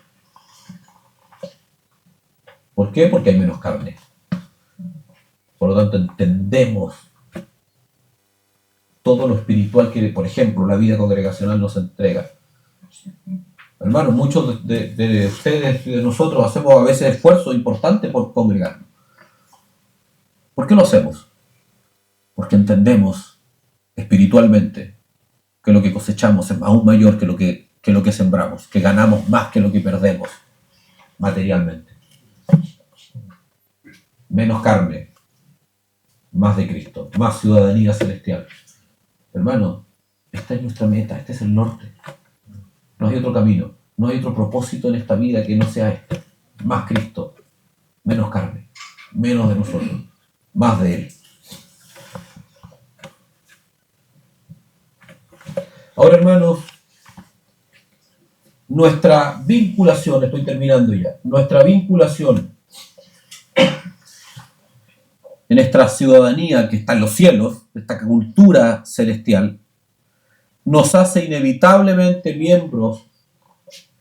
¿Por qué? Porque hay menos carne. Por lo tanto, entendemos todo lo espiritual que, por ejemplo, la vida congregacional nos entrega. Hermanos, muchos de ustedes y de nosotros hacemos a veces esfuerzo importante por congregarnos. ¿Por qué lo hacemos? Porque entendemos espiritualmente que lo que cosechamos es aún mayor que lo que sembramos, que ganamos más que lo que perdemos materialmente. Menos carne, más de Cristo, más ciudadanía celestial. Hermano, esta es nuestra meta, este es el norte. No hay otro camino, no hay otro propósito en esta vida que no sea este. Más Cristo, menos carne, menos de nosotros, más de Él. Ahora, hermanos, nuestra vinculación, estoy terminando ya, nuestra vinculación en esta ciudadanía que está en los cielos, esta cultura celestial, nos hace inevitablemente miembros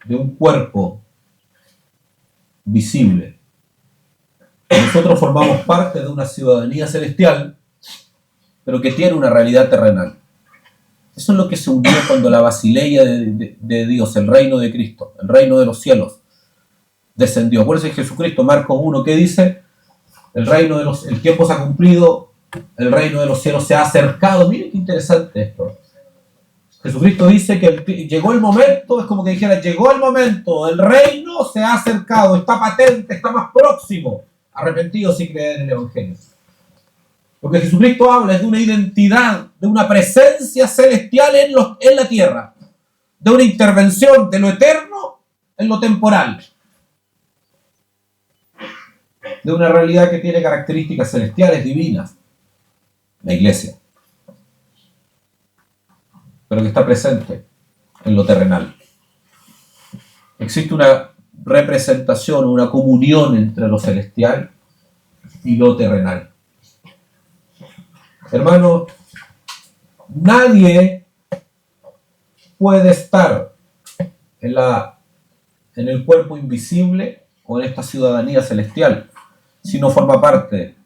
de un cuerpo visible. Nosotros formamos parte de una ciudadanía celestial, pero que tiene una realidad terrenal. Eso es lo que se unió cuando la basileia de Dios, el reino de Cristo, el reino de los cielos, descendió. Por eso es Jesucristo, Marcos 1, ¿qué dice? El tiempo se ha cumplido, el reino de los cielos se ha acercado. Miren qué interesante esto. Jesucristo dice que llegó el momento, es como que dijera, llegó el momento, el reino se ha acercado, está patente, está más próximo. Arrepentidos y creer en el Evangelio. Lo que Jesucristo habla es de una identidad, de una presencia celestial en la tierra, de una intervención de lo eterno en lo temporal, de una realidad que tiene características celestiales divinas, la iglesia, pero que está presente en lo terrenal. Existe una representación, una comunión entre lo celestial y lo terrenal. Hermano, nadie puede estar en el cuerpo invisible o en esta ciudadanía celestial si no forma parte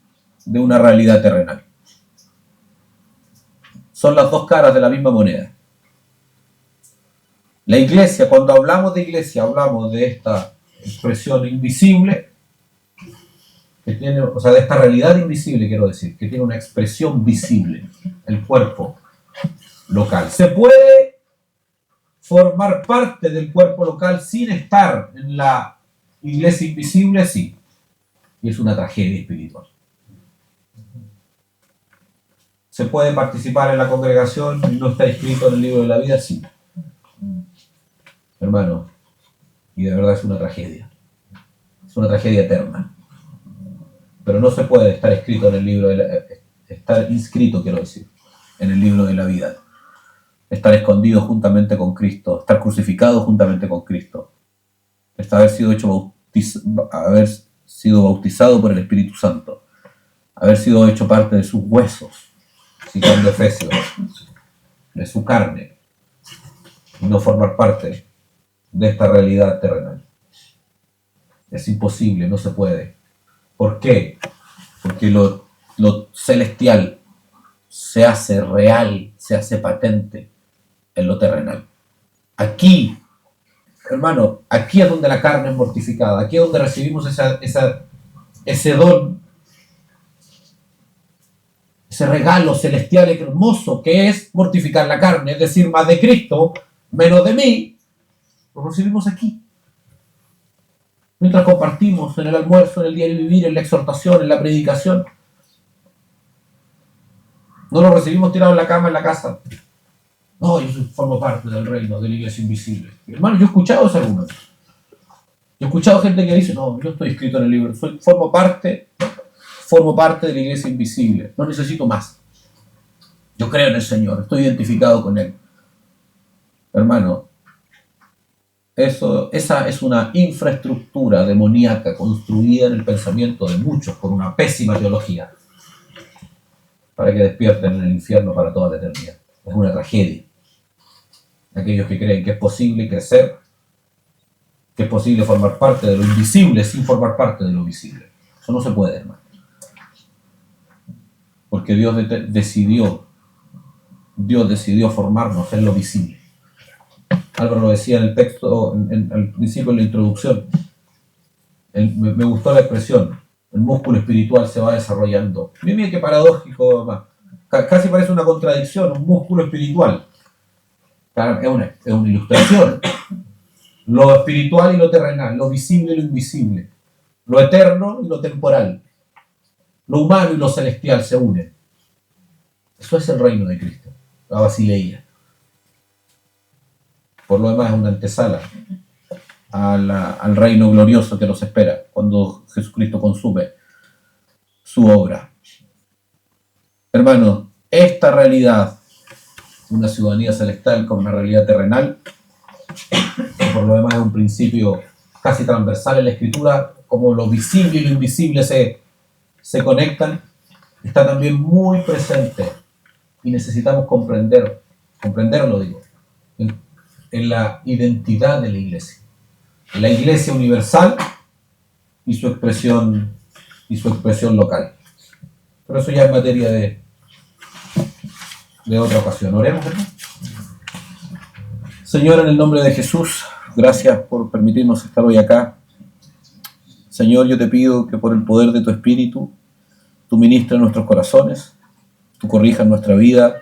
de una realidad terrenal. Son las dos caras de la misma moneda. La iglesia, cuando hablamos de iglesia, hablamos de esta expresión invisible, que tiene, o sea, de esta realidad invisible, quiero decir, que tiene una expresión visible, el cuerpo local. Se puede formar parte del cuerpo local sin estar en la iglesia invisible, sí. Y es una tragedia espiritual. ¿Se puede participar en la congregación y no está inscrito en el libro de la vida? Sí. hermano, y de verdad es una tragedia eterna, pero no se puede estar escrito en el libro estar inscrito, quiero decir, en el libro de la vida, estar escondido juntamente con Cristo, estar crucificado juntamente con Cristo, haber sido bautizado por el Espíritu Santo, haber sido hecho parte de sus huesos, citando Efesios, de su carne, y no formar parte de esta realidad terrenal. Es imposible, no se puede. ¿Por qué? Porque lo celestial se hace real, se hace patente en lo terrenal. Aquí, hermano, aquí es donde la carne es mortificada, aquí es donde recibimos ese don, ese regalo celestial hermoso que es mortificar la carne, es decir, más de Cristo, menos de mí, lo recibimos aquí. Mientras compartimos en el almuerzo, en el diario vivir, en la exhortación, en la predicación. No lo recibimos tirado en la cama, en la casa. No, yo formo parte del reino, de la iglesia invisible. Hermano, yo he escuchado ese argumento. Yo he escuchado gente que dice, no, yo estoy escrito en el libro, formo parte de la iglesia invisible, no necesito más. Yo creo en el Señor, estoy identificado con Él. Hermano, esa es una infraestructura demoníaca construida en el pensamiento de muchos por una pésima teología para que despierten en el infierno para toda la eternidad. Es una tragedia. Aquellos que creen que es posible crecer, que es posible formar parte de lo invisible sin formar parte de lo visible. Eso no se puede, hermano. Porque Dios decidió formarnos en lo visible. Álvaro lo decía en el texto, al principio en la introducción. Me gustó la expresión. El músculo espiritual se va desarrollando. Mira qué paradójico, mamá. Casi parece una contradicción, un músculo espiritual. Es una ilustración. Lo espiritual y lo terrenal, lo visible y lo invisible, lo eterno y lo temporal, lo humano y lo celestial se unen. Eso es el reino de Cristo, la Basileia. Por lo demás es una antesala al reino glorioso que nos espera cuando Jesucristo consume su obra. Hermanos, esta realidad, una ciudadanía celestial con una realidad terrenal, que por lo demás es un principio casi transversal en la Escritura, como lo visible y lo invisible se conectan, está también muy presente y necesitamos comprenderlo, digo, en la identidad de la iglesia, en la iglesia universal y su expresión local. Pero eso ya es materia de otra ocasión. Oremos, ¿verdad? Señor, en el nombre de Jesús, gracias por permitirnos estar hoy acá. Señor, yo te pido que por el poder de tu Espíritu, tú ministres nuestros corazones, tú corrijas nuestra vida,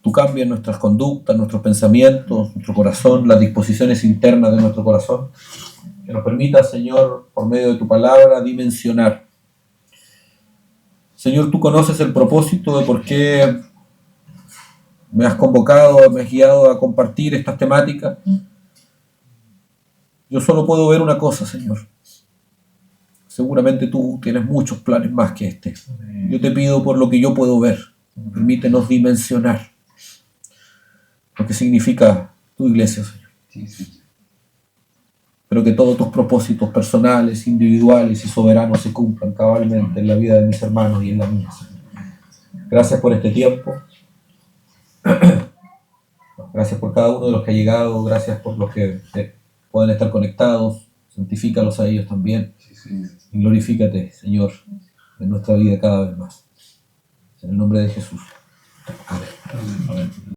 tú cambies nuestras conductas, nuestros pensamientos, nuestro corazón, las disposiciones internas de nuestro corazón. Que nos permita, Señor, por medio de tu palabra, dimensionar. Señor, tú conoces el propósito de por qué me has convocado, me has guiado a compartir estas temáticas. Yo solo puedo ver una cosa, Señor. Seguramente tú tienes muchos planes más que este. Yo te pido por lo que yo puedo ver. Permítenos dimensionar lo que significa tu iglesia, Señor. Pero que todos tus propósitos personales, individuales y soberanos se cumplan cabalmente en la vida de mis hermanos y en la mía, Señor. Gracias por este tiempo. Gracias por cada uno de los que ha llegado, gracias por los que pueden estar conectados, santifícalos a ellos también, y glorifícate, Señor, en nuestra vida cada vez más. En el nombre de Jesús. Amén. Amén.